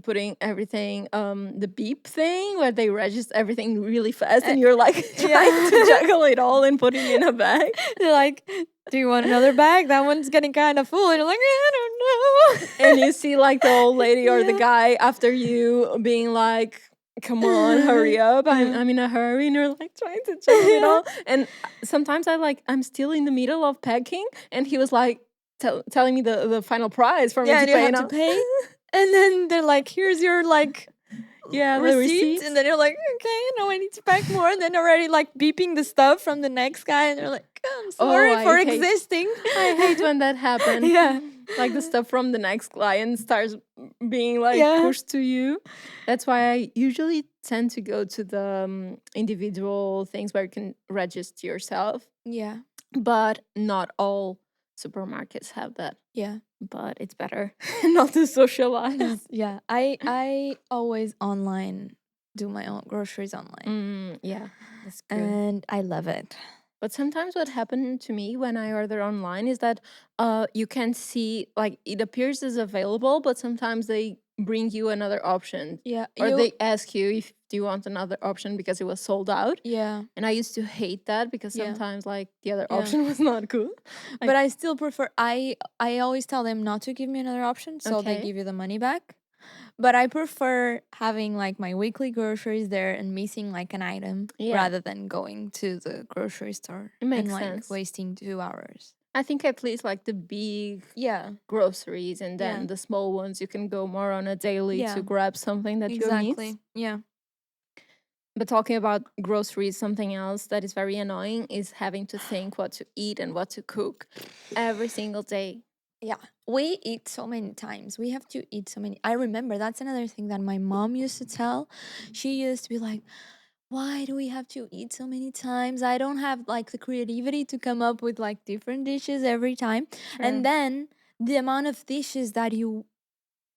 putting everything, the beep thing where they register everything really fast, Uh, and you're like trying to yeah. juggle it all and put it in a bag. They're like, "Do you want another bag? That one's getting kind of full." And you're like, "I don't And know." you see like the old lady or the Yeah. guy after you being like, come on, hurry up. Yeah. I'm in a hurry, and you're like trying to juggle it Yeah. all. And sometimes I'm still in the middle of packing, and he was like telling me the final price for me Yeah, to and you pay have to now. pay. And then they're like, "Here's your like Yeah, the receipt." And receipts. then you're like, "Okay, now I need to pack more." And then already like beeping the stuff from the next guy, and they're like, "I'm Oh, sorry for existing." I hate when that happens. Yeah. Like the stuff from the next client starts being like Yeah. pushed to you. That's why I usually tend to go to the individual things where you can register yourself. Yeah. But not all supermarkets have that. Yeah. But it's better not to No, socialize. yeah. I always online do my own groceries online. Yeah, that's good. And I love it. But sometimes what happened to me when I order online is that you can see, like, it appears as available, but sometimes they bring you another option, Yeah. or You they ask you if do you want another option because it was sold out. yeah. And I used to hate that because Yeah. sometimes like the other Yeah. option was not good. But Like, I still prefer I always tell them not to give me another option, so they okay, give you the money back. But I prefer having like my weekly groceries there and missing like an item yeah, rather than going to the grocery store it and makes like sense. wasting 2 hours. I think at least like the big Yeah. groceries, and Yeah. then the small ones you can go more on a daily to Yeah. grab something that you need. Exactly. Yeah. But talking about groceries, something else that is very annoying is having to think what to eat and what to cook every single day. Yeah. We eat so many times. We have to eat so many. I remember that's another thing that my mom used to tell. She used to be like, "Why do we have to eat so many times? I don't have like the creativity to come up with like different dishes every time." And Sure. then the amount of dishes that you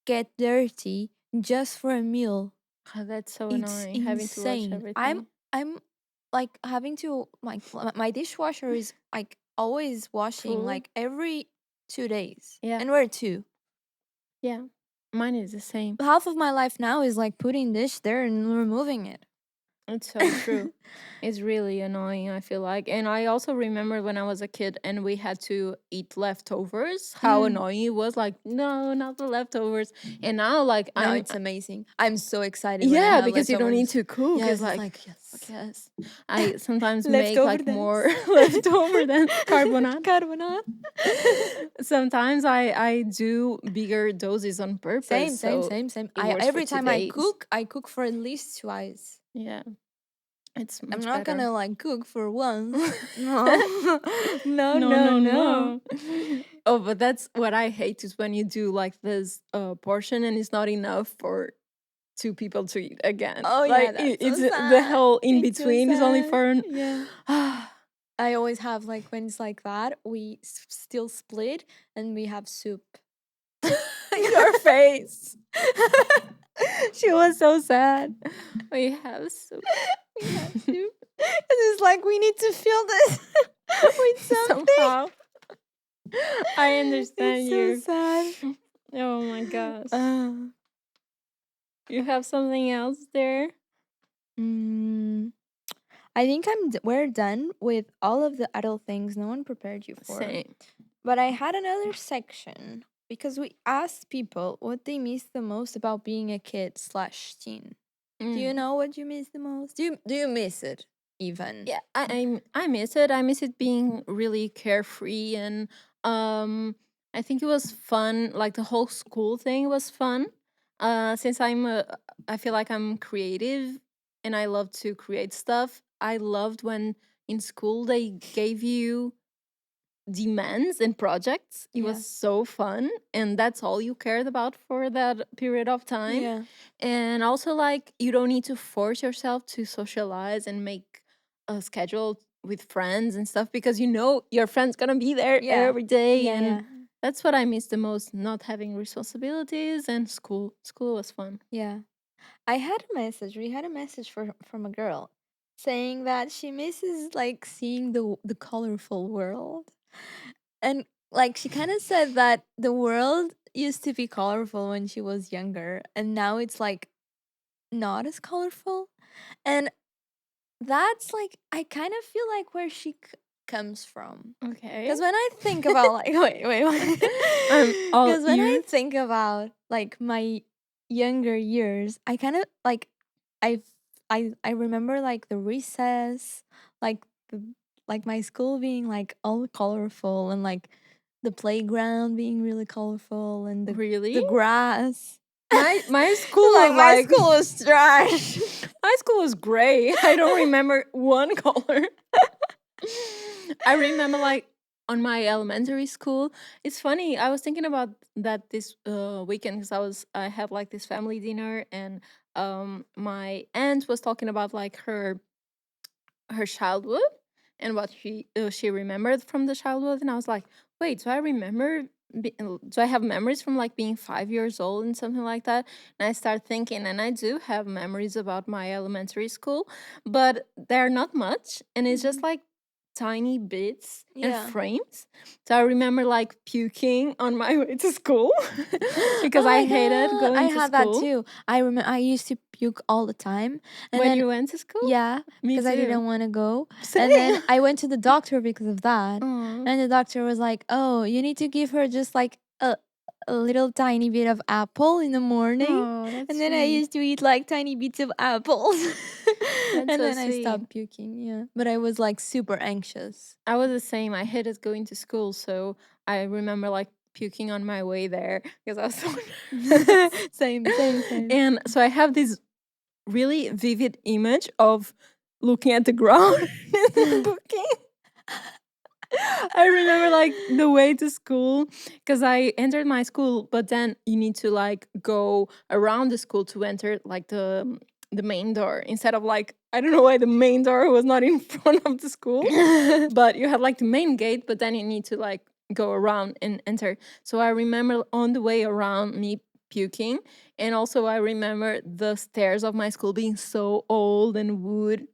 get dirty just for a meal, Oh, that's so it's annoying having to wash insane. I'm everything. I'm like having to like my dishwasher is like always washing Full? like every 2 days. Yeah. And we're two. Yeah. Mine is the same. Half of my life now is like putting dish there and removing it. It's so true. It's really annoying, I feel like. And I also remember when I was a kid and we had to eat leftovers, how Mm. annoying it was. Like, no, not the leftovers. And now, like, No, it's amazing. I'm so excited when I yeah, have because you don't need leftovers. to cook. It's Yes, it's like, like fuck yes. yes. I sometimes make Leftover like more dance. leftover than carbonara. Carbonara. Sometimes I do bigger doses on purpose, Same, same, so same, same. it I works for every two time days. I cook for at least twice. Yeah, it's I'm much not better. gonna like cook for once. No. No, No, no, no, no. no. Oh, but that's what I hate is when you do like this portion and it's not enough for two people to eat again. Oh yeah, Like that's so it's the sad. hell in It's so between is only sad. for Yeah. I always have like when it's like that, we still split and we have soup. your face. She was so sad. We have soup. We have soup. And it's like we need to fill this with something. Somehow. I understand It's so you. sad. Oh my gosh. Uh, You have something else there? mm, I think we're done with all of the adult things no one prepared you for. Same. But I had another section because we asked people what they miss the most about being a kid slash teen. Do you Mm. know what you miss the most? Do you miss it even? Yeah, I miss it. I miss it being really carefree, and I think it was fun. Like the whole school thing was fun. Since I feel like I'm creative and I love to create stuff. I loved when in school they gave you demands and projects. It Yeah. was so fun, and that's all you cared about for that period of time. Yeah. And also, like, you don't need to force yourself to socialize and make a schedule with friends and stuff because you know your friend's gonna be there Yeah. every day. Yeah. And Yeah. that's what I miss the most, not having responsibilities. And school was fun. Yeah. I had a message. We had a message from a girl saying that she misses like seeing the colorful world. And like she kind of said that the world used to be colorful when she was younger, and now it's like not as colorful. And that's like I kind of feel like where she comes from. Okay. Because when I think about like wait, I'm all because when I ears. think about like my younger years, I kind of like I I remember like the recess, like the like my school being like all colorful, and like the playground being really colorful, and Really? the grass. My school Like was my like school was trash. my school was gray. I don't remember one color. I remember like on my elementary school. It's funny. I was thinking about that this weekend because I had like this family dinner, and my aunt was talking about like her childhood and what she remembered from the childhood, and I was like, wait, do I remember? Do I have memories from like being 5 years old and something like that? And I start thinking, and I do have memories about my elementary school, but they're not much, and it's just Mhm. like tiny bits and Yeah. frames. So I remember like puking on my way to school Oh because I my hated god, I going to had that school. too. I remember I used to puke all the time, and When then you went to school, yeah, me because I too. didn't want to go, and then Same. I went to the doctor because of that, Aw. and the doctor was like, "Oh, you need to give her just like a little tiny bit of apple in the morning," Oh, that's and then I sweet. used to eat like tiny bits of apples, That's and so then I sweet. stopped puking. Yeah, but I was like super anxious. I was the same. I hated going to school, so I remember like puking on my way there because I was so nervous. Same. And so I have this really vivid image of looking at the ground and then puking. I remember like the way to school because I entered my school, but then you need to like go around the school to enter like the main door instead of like I don't know why the main door was not in front of the school, but you had like the main gate, but then you need to like go around and enter. So I remember on the way around me puking, and also I remember the stairs of my school being so old and wood,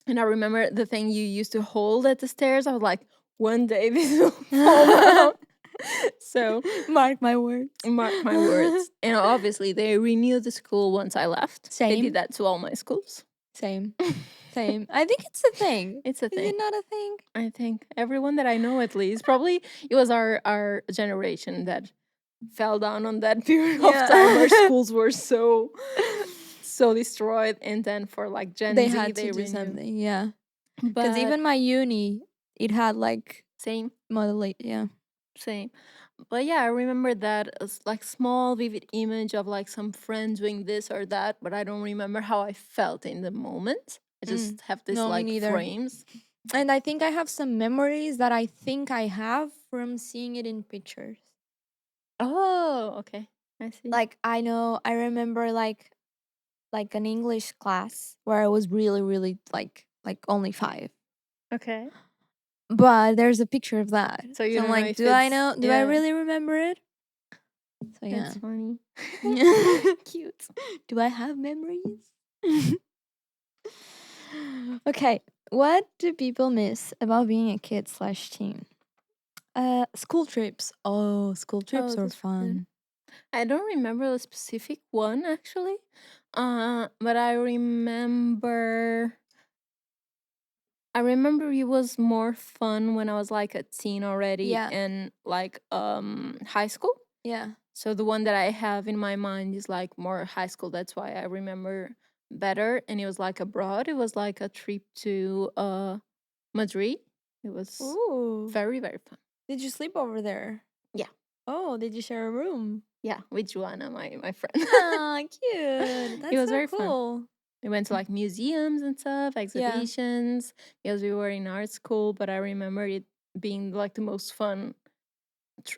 and I remember the thing you used to hold at the stairs. I was like, one day this will fall down. So Mark my words. mark my words. And obviously, they renewed the school once I left. They did Same, that to all my schools. same, same. I think it's a thing. It's a Is thing. it not a thing? I think everyone that I know, at least, probably it was our generation that fell down on that period of time where Yeah. schools were so destroyed, and then for like Gen They Z, had to they do renewed. something, yeah. Because But even my uni, it had like same. modulate, yeah. Same. But yeah, I remember that as like small vivid image of like some friend doing this or that, but I don't remember how I felt in the moment. I Mm. just have this No, me like neither. frames. And I think I have some memories that I think I have from seeing it in pictures. Oh, okay. I see. Like I know, I remember like an English class where I was really, really like only 5. Okay. But there's a picture of that. So you So I'm don't know like, if it's do I yeah, really remember it? So yeah. that's funny. Cute. Do I have memories? Okay. What do people miss about being a kid slash teen? School trips. Oh, school Oh, trips are that's good. fun. I don't remember a specific one actually. But I remember it was more fun when I was like a teen already Yeah. and like high school. Yeah. So the one that I have in my mind is like more high school. That's why I remember better. And it was like abroad. It was like a trip to Madrid. It was Ooh. very, very fun. Did you sleep over there? Yeah. Oh, did you share a room? Yeah. With Joanna, my friend. Ah, cute. It That's was so very fun. cool. We went to like museums and stuff, Yeah. exhibitions, because we were in art school. But I remember it being like the most fun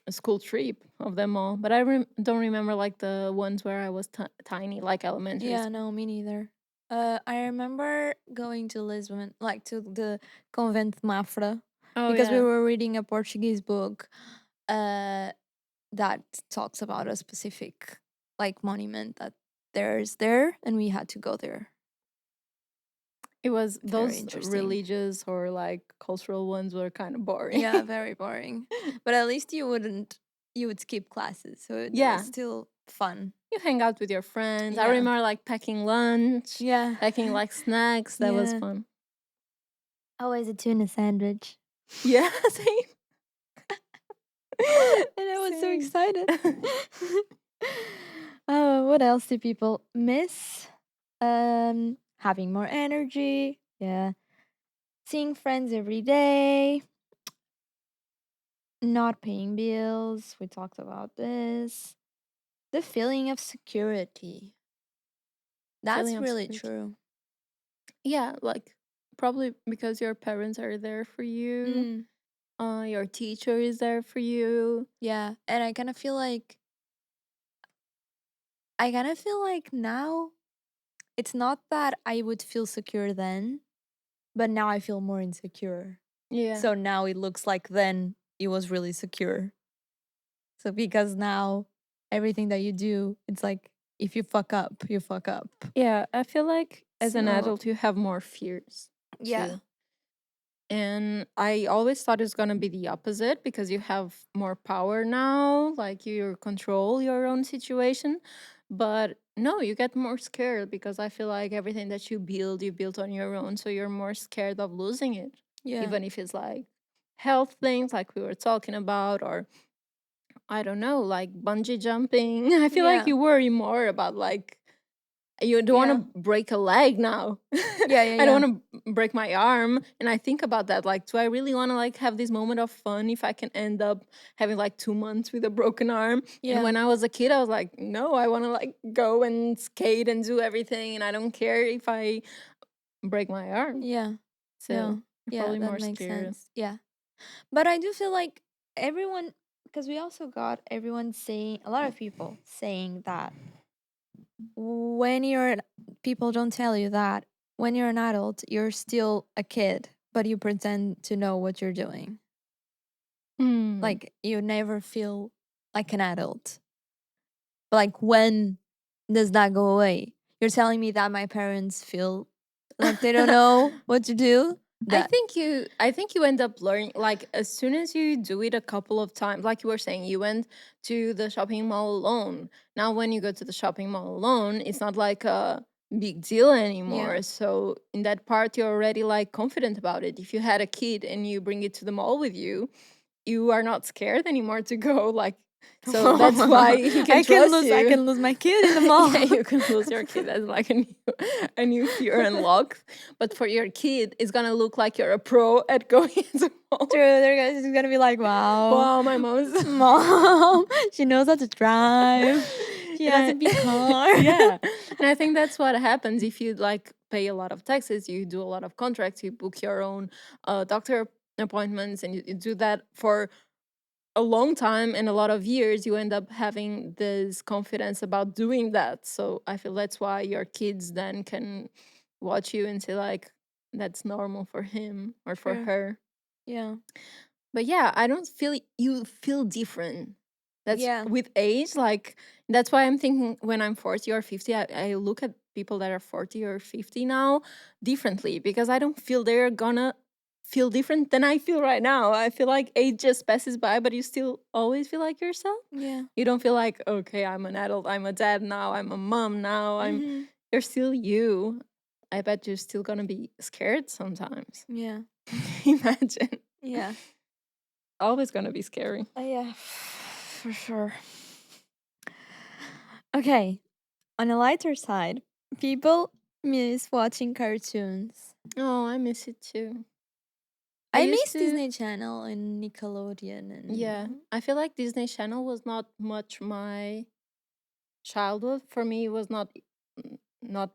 school trip of them all. But I don't remember like the ones where I was tiny, like elementary Yeah, school. no, me neither. I remember going to Lisbon, like to the Convent Mafra, Oh because we yeah. were reading a Portuguese book uh, that talks about a specific like monument that there's there, and we had to go there. It was Very those interesting. religious or like cultural ones were kind of boring. Yeah, very boring. But at least you would skip classes, so it was Yeah. still fun. You hang out with your friends. I Yeah. remember like packing lunch, Yeah. packing like snacks. That was Yeah. fun. Always a tuna sandwich. Yeah, same. And I was so Same. excited. Oh, what else do people miss? Having more energy. Yeah. Seeing friends every day. Not paying bills. We talked about this. The feeling of security. Feeling That's of really security. true. Yeah, like probably because your parents are there for you. Mm, Your teacher is there for you. yeah. And I kind of feel like now it's not that I would feel secure then, but now I feel more insecure. Yeah. So now it looks like then it was really secure. So because now everything that you do, it's like if you fuck up, you fuck up. Yeah, I feel like as an So adult you have more fears yeah. too. And I always thought it's gonna be the opposite because you have more power now, like you control your own situation. But no, you get more scared because I feel like everything that you build on your own. So you're more scared of losing it. Yeah. Even if it's like health things like we were talking about, or I don't know, like bungee jumping. I feel like Yeah. you worry more about like you don't Yeah. want to break a leg now. Yeah, yeah, I don't yeah. want to break my arm. And I think about that. Like, do I really want to like have this moment of fun if I can end up having like 2 months with a broken arm? And Yeah. when I was a kid, I was like, no, I want to like go and skate and do everything. And I don't care if I break my arm. Yeah. So No. I'm Yeah, probably that more makes scared. sense. Yeah. But I do feel like everyone, because we also got everyone saying, a lot of people saying that when people don't tell you that when you're an adult, you're still a kid, but you pretend to know what you're doing. Mm. Like you never feel like an adult. Like when does that go away? You're telling me that my parents feel like they don't know what to do? That I think you end up learning like as soon as you do it a couple of times, like you were saying, you went to the shopping mall alone. Now when you go to the shopping mall alone, it's not like a big deal yeah. anymore. So in that part you're already like confident about it. If you had a kid and you bring it to the mall with you are not scared anymore to go like so that's why he can trust I you. can lose my kid in the Yeah, mall. you can lose your kid as like a new fear unlocked. But for your kid, it's gonna look like you're a pro at going into mall. True, she's gonna be like, wow, Wow, my mom's mom, she knows how to drive. She has and a big car. yeah. And I think that's what happens if you like pay a lot of taxes, you do a lot of contracts, you book your own doctor appointments, and you do that for a long time and a lot of years, you end up having this confidence about doing that. So I feel that's why your kids then can watch you and say like that's normal for him or for True. her. Yeah. But yeah, I don't feel you feel different. That's Yeah. with age. Like that's why I'm thinking when I'm 40 or 50, I look at people that are 40 or 50 now differently because I don't feel they're gonna feel different than I feel right now. I feel like age just passes by, but you still always feel like yourself. Yeah. You don't feel like, okay, I'm an adult, I'm a dad now, I'm a mom now, Mm-hmm. you're still you. I bet you're still gonna be scared sometimes. Yeah. Imagine. Yeah. Always gonna be scary. Yeah. For sure. Okay. On a lighter side, people miss watching cartoons. Oh, I miss it too. I I used miss to, Disney Channel and Nickelodeon yeah. and I feel like Disney Channel was not much my childhood. For me, it was not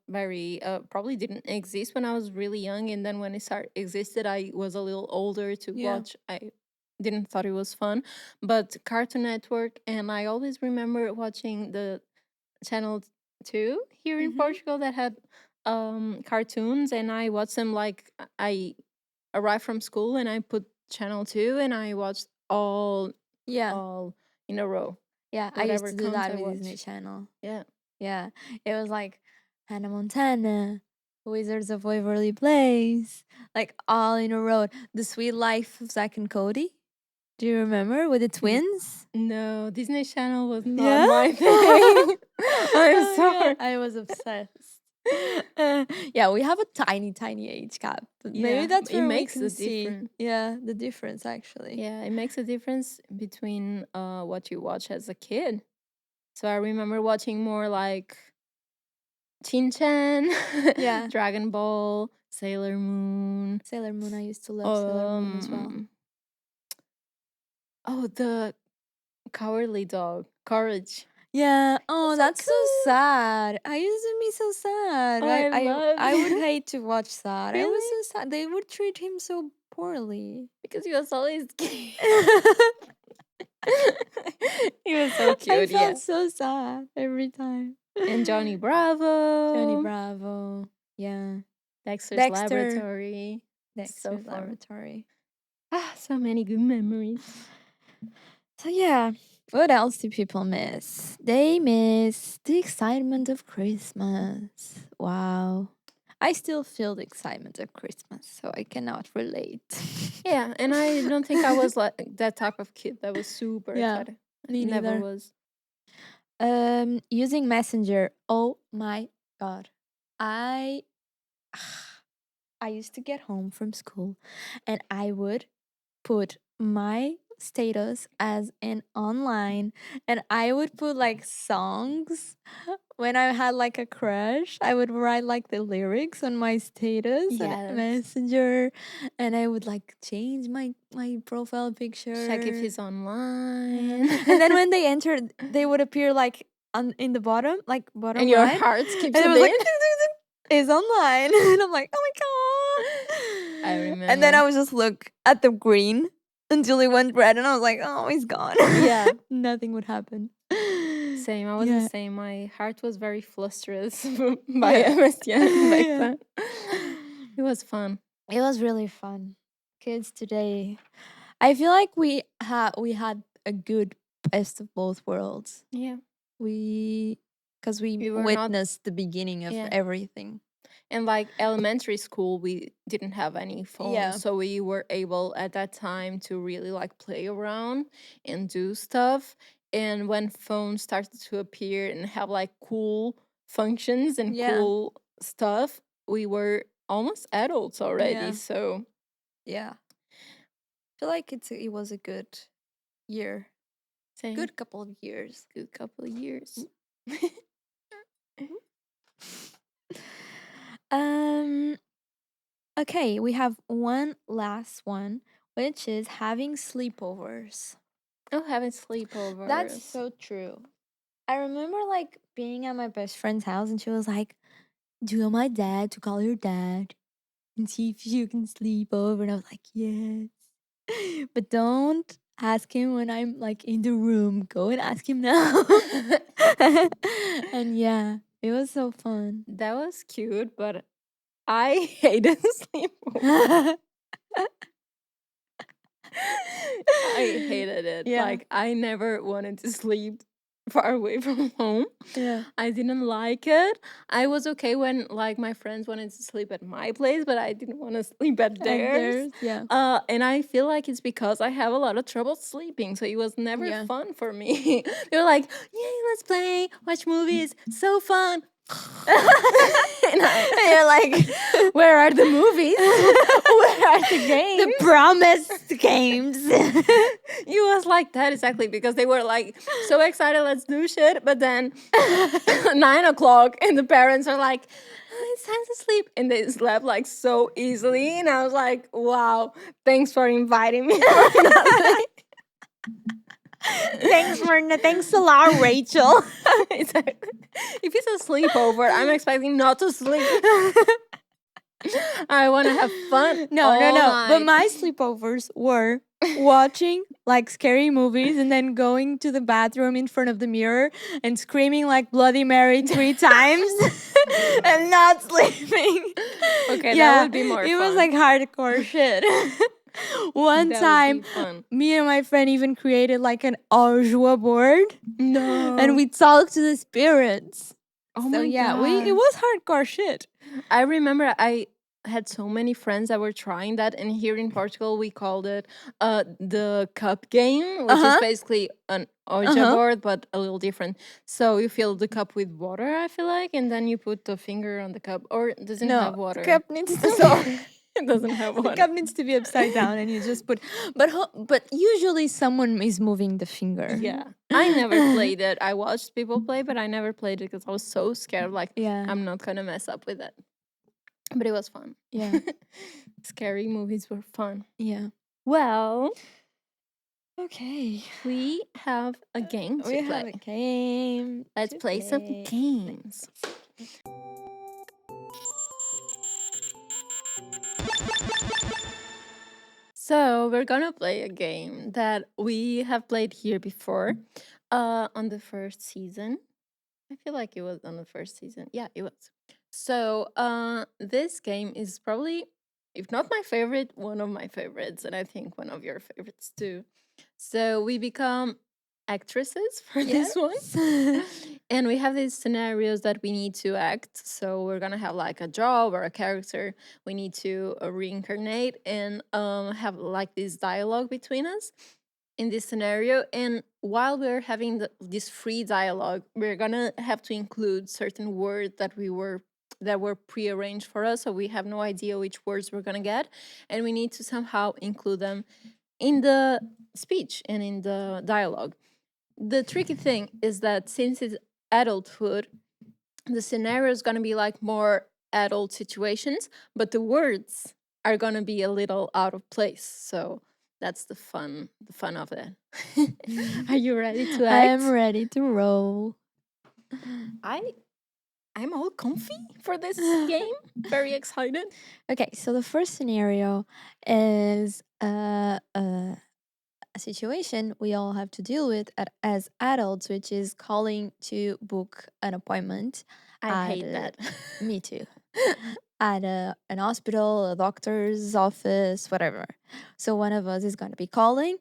very probably didn't exist when I was really young, and then when it started existed, I was a little older to yeah. watch. I didn't thought it was fun, but Cartoon Network, and I always remember watching the channel 2 here in Mm-hmm. Portugal that had cartoons, and I watched them like I arrived from school and I put channel 2 and I watched Yeah. all in a row. Yeah. I used Whatever to do comes that I with Disney watch. Channel. Yeah. Yeah. It was like Hannah Montana, Wizards of Waverly Place, like all in a row. The Sweet Life of Zack and Cody. Do you remember with the twins? No, Disney Channel was not Yeah? my thing. I'm Oh, sorry. yeah, I was obsessed. Yeah, we have a tiny age gap, but maybe Yeah, that's it where we makes can a see, difference. yeah, the difference actually. Yeah, it makes a difference between what you watch as a kid. So I remember watching more like Chin Chan, Yeah, Dragon Ball, Sailor Moon. Sailor Moon. I used to love Sailor Moon as well. Um, oh, the Cowardly Dog, Courage. Yeah. Oh, It's so that's so cool. sad. I used to be so sad. Oh, I love I would it. hate to watch that. I was Really? so sad. They would treat him so poorly. Because he was always gay. He was so I cute, yeah. felt so sad every time. And Johnny Johnny Bravo, Bravo. Yeah. Dexter's Dexter. Laboratory. So Dexter's fun. Laboratory. Ah, so many good memories. So yeah, what else do people miss? They miss the excitement of Christmas. Wow. I still feel the excitement of Christmas, so I cannot relate. Yeah, and I don't think I was like that type of kid that was super Yeah, excited. I me never neither. was. Using Messenger. Oh my god. I I used to get home from school and I would put my status as an online, and I would put like songs when I had like a crush. I would write like the lyrics on my status and Yes. Messenger, and I would like change my profile Check if picture. he's Yeah. online. And then when they entered, they would appear like on in the bottom, like And bottom your right, heart and skips it a was like bit. is online, and I'm like, oh my I god. And then I remember. would just look at the green until it went red, and I was like, oh, he's gone. Yeah. Nothing would happen. Same. I was the Yeah. same. My heart was very flustered by Yeah. MSN back Yeah. then. It was fun. It was really fun. Kids today, I feel like we had a good best of both worlds. Yeah. We because we We were not. witnessed the beginning of Yeah. everything. And like elementary school, we didn't have any phones. Yeah. So we were able at that time to really like play around and do stuff. And when phones started to appear and have like cool functions and Yeah. cool stuff, we were almost adults already. Yeah. So Yeah. I feel like it was a good year. same. Good couple of years. Good couple of years. Um okay, we have one last one, which is having sleepovers. Oh, having sleepovers. That's so true. I remember like being at my best friend's house and she was like, "Do you want my dad to call your dad and see if you can sleep over?" And I was like, "Yes." But don't ask him when I'm like in the room. Go and ask him now. And yeah, it was so fun. That was cute, but I hated sleepovers. I hated it. Yeah. Like I never wanted to sleep far away from home. Yeah. I didn't like it. I was okay when like my friends wanted to sleep at my place, but I didn't want to sleep at And theirs. there's yeah. And I feel like it's because I have a lot of trouble sleeping, so it was never Yeah. fun for me. They were like, "Yay, let's play, watch movies, so fun." And You're like, where are the movies? Where are the games? the promised games. It was like that exactly because they were like so excited, let's do shit. But then 9 o'clock, and the parents are like, "Oh, it's time to sleep," and they slept like so easily. And I was like, "Wow, thanks for inviting me for nothing." Thanks a lot, Rachel. Exactly. If it's a sleepover, I'm expecting not to sleep. I want to have fun. No. all But night. my sleepovers were watching like scary movies and then going to the bathroom in front of the mirror and screaming like Bloody Mary 3 times and not sleeping. Okay, that would be more it fun. was like hardcore shit. One That would time, be fun. me and my friend even created like an Arjois board No. and we talked to the spirits. Oh So my yeah, god. it was hardcore shit. I remember I had so many friends that were trying that, and here in Portugal we called it the cup game, which is Uh-huh. basically an Ouija Uh-huh. board but a little different. So you fill the cup with water, I feel like, and then you put the finger on the cup, or it doesn't No, have the water. cup needs to be Sorry, it doesn't have the water. cup needs to be upside down, and you just put. But usually someone is moving the finger. Yeah. I never played it. I watched people play, but I never played it because I was so scared. Like, Yeah. I'm not gonna mess up with it. But it was fun. Yeah. Scary movies were fun. Yeah. Well, Okay. we have a game to We play. have a game. Let's to play some play. games. So we're gonna play a game that we have played here before, on the first season. I feel like it was on the first season. Yeah, it was. So this game is probably, if not my favorite, one of my favorites, and I think one of your favorites too. So we become actresses for this one. Yes. And we have these scenarios that we need to act. So we're gonna have like a job or a character we need to reincarnate and have like this dialogue between us in this scenario. And while we're having this free dialogue, we're gonna have to include certain words that were prearranged for us, so we have no idea which words we're gonna get, and we need to somehow include them in the speech and in the dialogue. The tricky thing is that since it's adulthood, the scenario is going to be like more adult situations, but the words are going to be a little out of place. So that's the fun of it. Are you ready to I act? am ready to roll. I'm all comfy for this game. Very excited. Okay, so the first scenario is a situation we all have to deal with as adults, which is calling to book an appointment. I hate that. Me too. At an hospital, a doctor's office, whatever. So one of us is going to be calling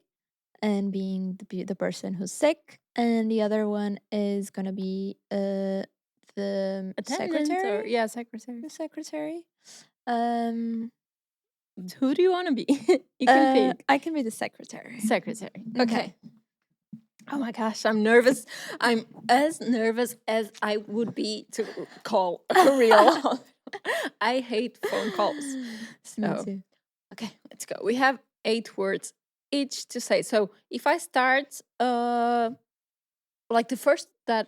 and being the person who's sick, and the other one is going to be the Attendant or secretary. yeah, secretary. The secretary. Um, Who do you want to be? You can pick. I can be the secretary. Secretary. Okay. Okay. Oh my gosh, I'm nervous. I'm as nervous as I would be to call a real. I hate phone calls. Me So, too. okay, let's go. We have 8 words each to say. So, if I start, like the first that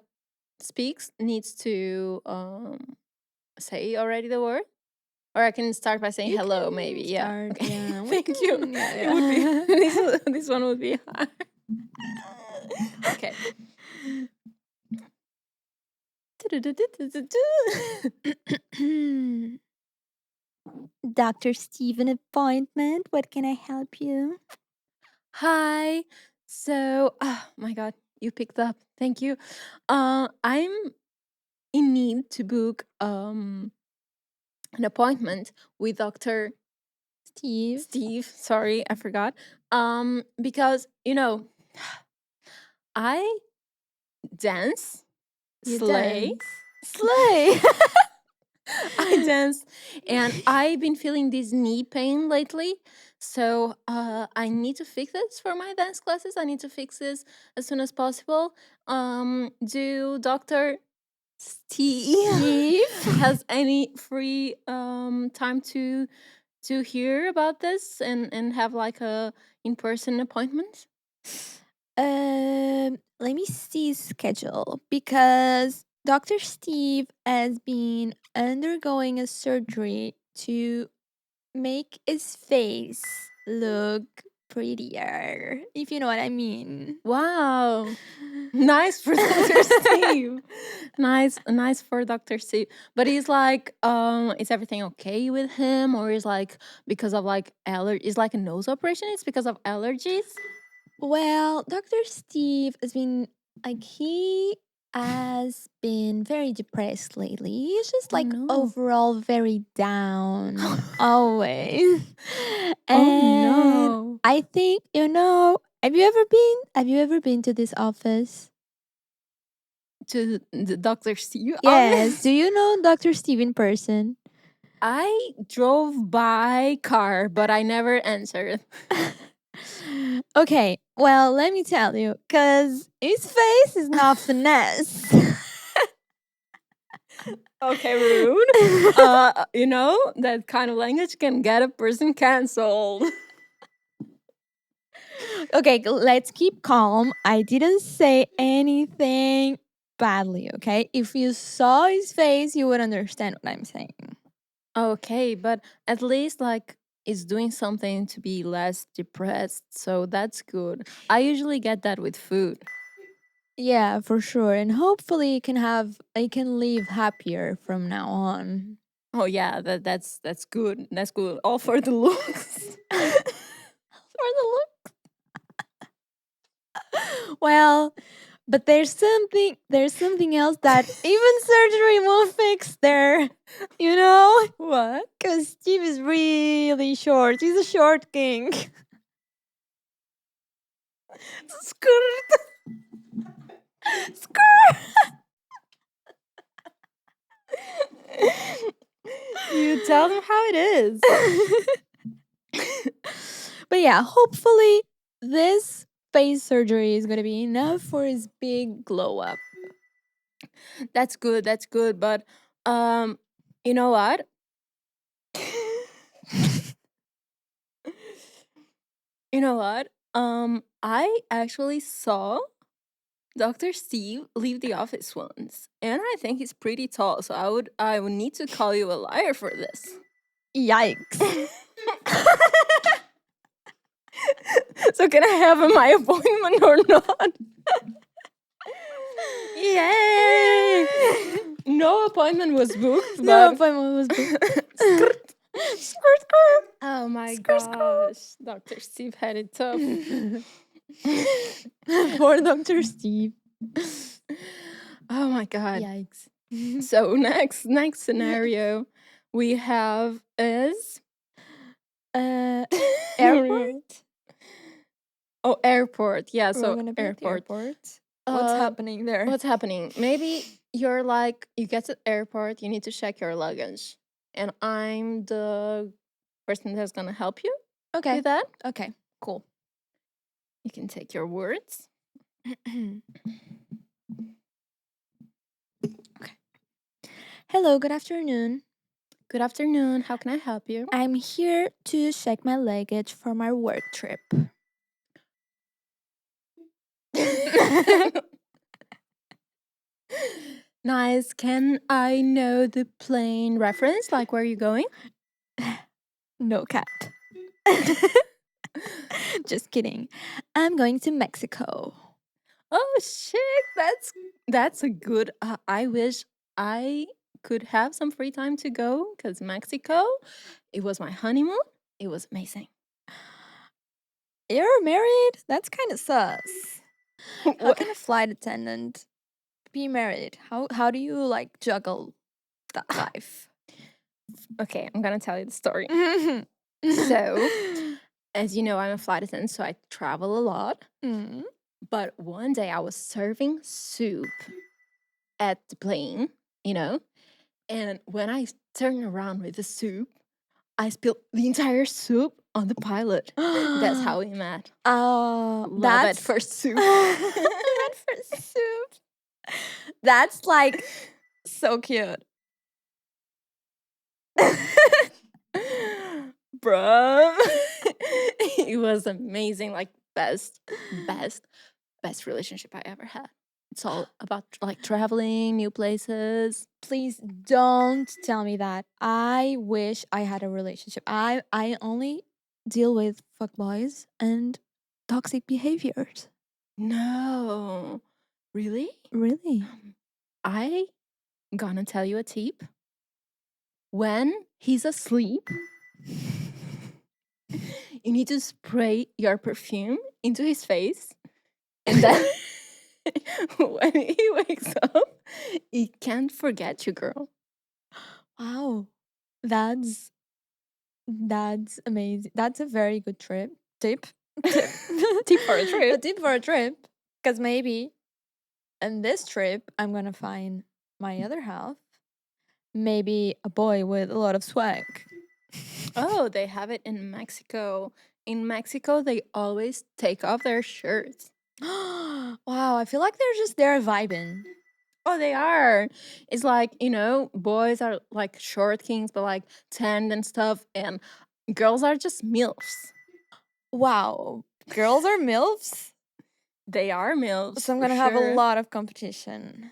speaks needs to say already the word, or I can start by saying You hello. can Maybe, yeah. start, Okay, yeah, we thank you. can- yeah, It would be yeah. this one would be hard. Okay. Dr. Steven appointment. What can I help you? Hi. So, oh my God, you picked up. Thank you. I'm in need to book an appointment with Dr. Steve. Steve. Sorry, I forgot. Because I dance, You slay. dance. Slay. I dance, and I've been feeling this knee pain lately. So I need to fix this for my dance classes. I need to fix this as soon as possible. Do Doctor Steve Steve. has any free time to hear about this and have like a in-person appointment? Let me see his schedule because Dr. Steve has been undergoing a surgery to make his face look prettier, if you know what I mean. Wow. Nice for Dr. Steve. Nice for Dr. Steve. But he's like, is everything okay with him? Or is like because of like is like a nose operation? It's because of allergies? Well, Dr. Steve has been he has been very depressed lately. He's just Oh like no. overall very down always. Oh And no. I think, have you ever been to this office? To the Dr. Steve Yes. office? Do you know Dr. Steve in person? I drove by car, but I never answered. Okay, well, let me tell you, because his face is not finesse. Okay, rude. You know, that kind of language can get a person canceled. Okay, let's keep calm. I didn't say anything badly, okay? If you saw his face, you would understand what I'm saying. Okay, but at least like it's doing something to be less depressed, so that's good. I usually get that with food. Yeah, for sure. And hopefully I can live happier from now on. Oh yeah, that's good. That's good. All for the looks. For the look. Well, but there's something else that even surgery won't fix there. You know? What? Because Steve is really short. He's a short king. Skirt. Skirt. You tell them how it is. But yeah, hopefully this face surgery is gonna be enough for his big glow up. That's good. That's good. But you know what? You know what? I actually saw Dr. Steve leave the office once, and I think he's pretty tall. So I would need to call you a liar for this. Yikes. So can I have my appointment or not? Yay! No appointment was booked, No but appointment was booked. Skirt. Skirt, skirt. Oh my Skirt, skirt. gosh, Dr. Steve had it tough. Poor Dr. Steve. Oh my god. Yikes. So next scenario we have is Airport? Oh, airport. Yeah, We're so gonna be at the airport. airport. What's Uh, happening there? what's happening? Maybe you're like you get to the airport, you need to check your luggage, and I'm the person that's gonna help you Okay. with that. Okay. Cool. You can take your words. Hello, good afternoon. Good afternoon. How can I help you? I'm here to check my luggage for my work trip. Nice. Can I know the plane reference? Like where are you going? No cat. Just kidding. I'm going to Mexico. Oh shit, that's a good. I wish I could have some free time to go because Mexico, it was my honeymoon. It was amazing. You're married? That's kind of sus. How What- can a flight attendant be married? How do you like juggle that life? okay, I'm gonna tell you the story. So, as you know, I'm a flight attendant, so I travel a lot. Mm. But one day I was serving soup at the plane, you know, and when I turned around with the soup, I spilled the entire soup on the pilot. That's how we met. Oh, Love at that's first soup. at first soup. That's like so cute. Bruh. It was amazing. Like best relationship I ever had. It's all about like traveling, new places. Please don't tell me that. I wish I had a relationship. I only deal with fuckboys and toxic behaviors. No. Really? Really? I gonna tell you a tip. When he's asleep, you need to spray your perfume into his face, and then when he wakes up, he can't forget you, girl. Wow. That's that's amazing. That's a very good trip. Tip. Tip. Tip for a trip. A tip for a trip. Because maybe in this trip I'm gonna find my other half Maybe a boy with a lot of swag. Oh, they have it in Mexico. In Mexico, they always take off their shirts. Wow, I feel like they're just there vibing. Oh, they are. It's like, boys are like short kings, but like tanned and stuff, and girls are just MILFs. Wow, girls are MILFs? They are MILFs So I'm for gonna have a sure. lot of competition.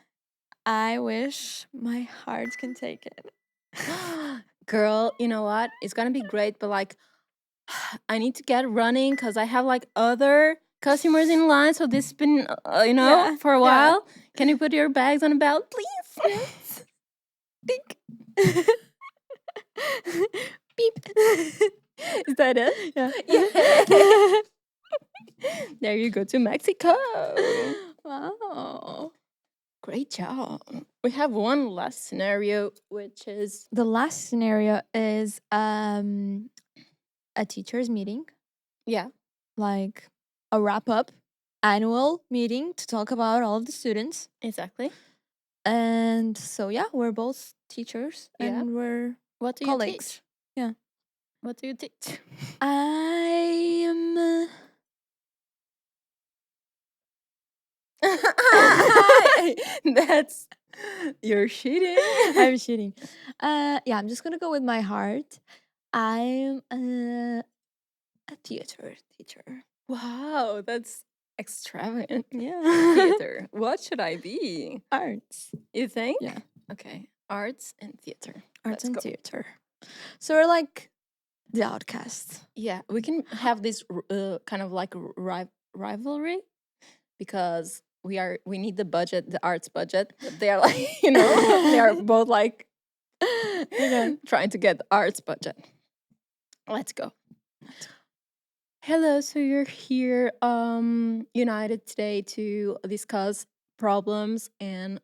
I wish my heart can take it. Girl, you know what? It's gonna be great, but like, I need to get running because I have like other customers in line. So this has been, Yeah, for a yeah. while. Can you put your bags on a belt, please? Yes. Dink. Beep. Is that it? Yeah. Yeah. There you go to Mexico. Wow. Great job. We have one last scenario, which is The last scenario is a teacher's meeting, yeah, like a wrap up annual meeting to talk about all of the students. exactly. And so yeah, we're both teachers Yeah. and we're What do you colleagues. teach? Yeah. What do you teach? I am That's you're cheating. I'm cheating. Yeah, I'm just gonna go with my heart. I'm a theater teacher. Wow, that's extravagant. Yeah. Theater. What should I be? Arts. You think? Yeah. Okay. Arts and theater. Arts Let's and go. theater. So we're like the outcasts. Yeah, we can have this kind of like rivalry because we need the budget, the arts budget. They are like, they are both like Okay. trying to get the arts budget. Let's go. Hello, so you're here united today to discuss problems and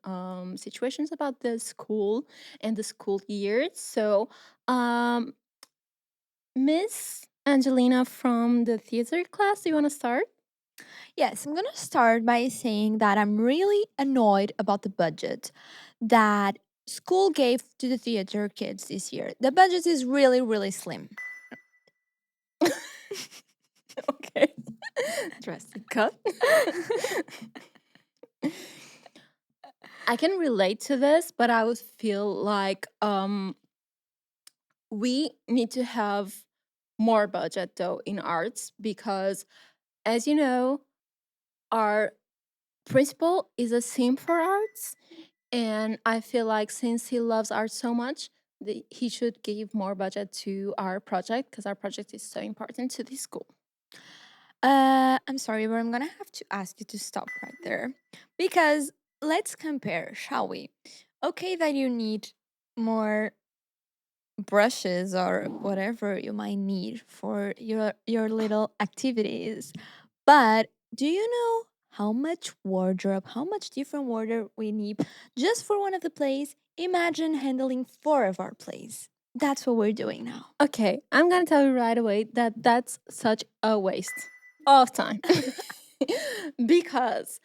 situations about the school and the school year. So, Miss Angelina from the theater class, do you want to start? Yes, I'm gonna start by saying that I'm really annoyed about the budget that school gave to the theater kids this year. The budget is really, really slim. Okay. Drastic cut. I can relate to this, but I would feel like we need to have more budget though in arts because as you know, our principal is a sim for arts, and I feel like since he loves art so much, he should give more budget to our project because our project is so important to this school. I'm sorry, but I'm gonna have to ask you to stop right there because let's compare, shall we? Okay, that you need more brushes or whatever you might need for your little activities, but do you know how much wardrobe, how much different wardrobe we need just for one of the plays? Imagine handling four of our plays. That's what we're doing now. Okay, I'm gonna tell you right away that that's such a waste of time because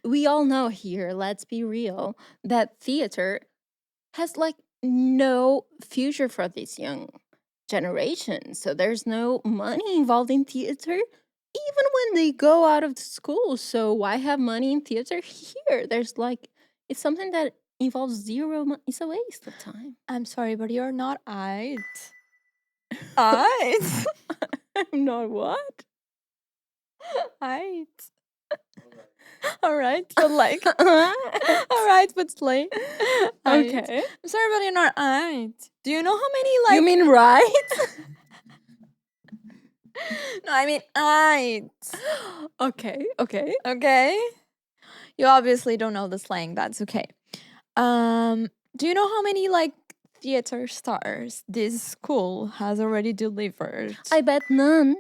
we all know here, let's be real, that theater has like no future for this young generation. So there's no money involved in theater even when they go out of the school. So why have money in theater here? There's like it's something that involves zero money. It's a waste of time. I'm sorry, but you're not it. It. I'm not what? It. All right, but like, all right, but slay. Okay. I'm sorry, but you're not it. Do you know how many like? You mean right? No, I mean it. Okay, okay. Okay. You obviously don't know the slang. That's okay. Do you know how many like theater stars this school has already delivered? I bet none.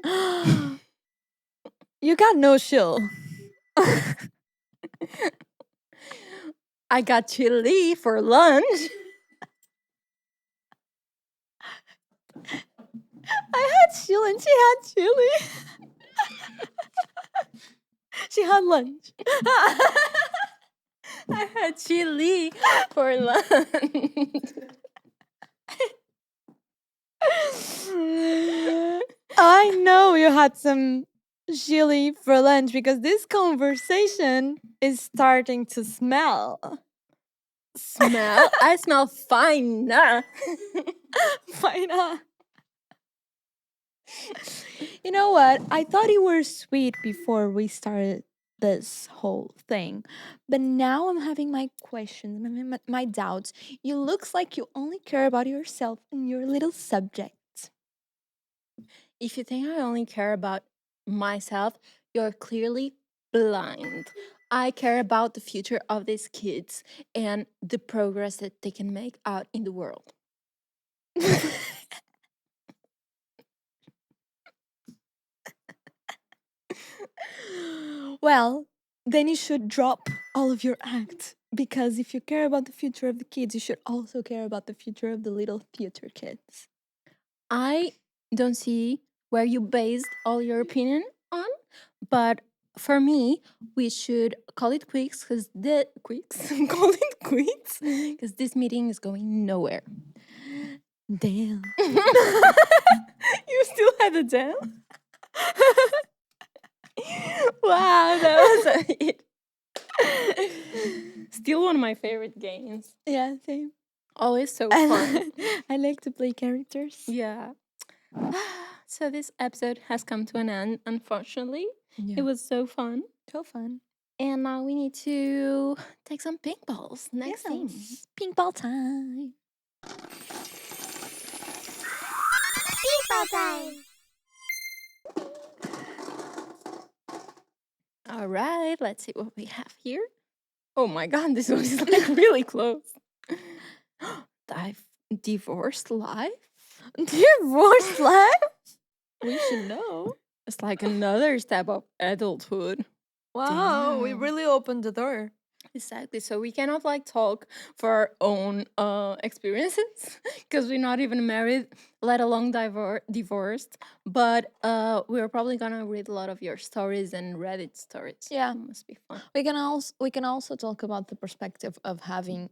You got no shill. I got chili for lunch. I had shill and she had chili. She had lunch. I had chili for lunch. I know you had some chili for lunch because this conversation is starting to smell. Smell? I smell fine. Why not? You know what? I thought you were sweet before we started this whole thing, but now I'm having my questions, my doubts. You looks like you only care about yourself and your little subjects. If you think I only care about myself, you're clearly blind. I care about the future of these kids and the progress that they can make out in the world. Well, then you should drop all of your act because if you care about the future of the kids, you should also care about the future of the little future kids. I don't see where you based all your opinion on, but for me, we should call it quicks because the quicks call it quits because this meeting is going nowhere. Damn. You still had a damn? Wow, that was a hit. Still one of my favorite games. Yeah, same. Always so fun. I like to play characters. Yeah. So this episode has come to an end, unfortunately. Yeah. It was so fun. So fun. And now we need to take some pink balls. Next thing. Yes. Pink ball time. Pink ball time. All right, let's see what we have here. Oh my god, this was like really close. Divorced life? Divorced life? We should know. It's like another step of adulthood. Wow, we Damn. really opened the door. Exactly. So we cannot like talk for our own experiences because we're not even married, let alone divorced. But we're probably gonna read a lot of your stories and Reddit stories. Yeah. It must be fun. We can also talk about the perspective of having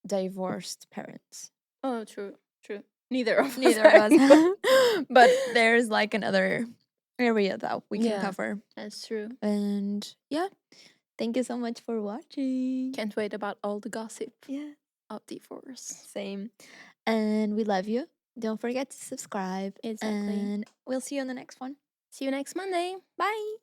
divorced parents. Oh, true. Neither of Neither us. of us. But there's like another area that we can Yeah. cover. That's true. And yeah, thank you so much for watching. Can't wait about all the gossip Yeah, of divorce. same. And we love you. Don't forget to subscribe. Exactly. And we'll see you on the next one. See you next Monday. Bye.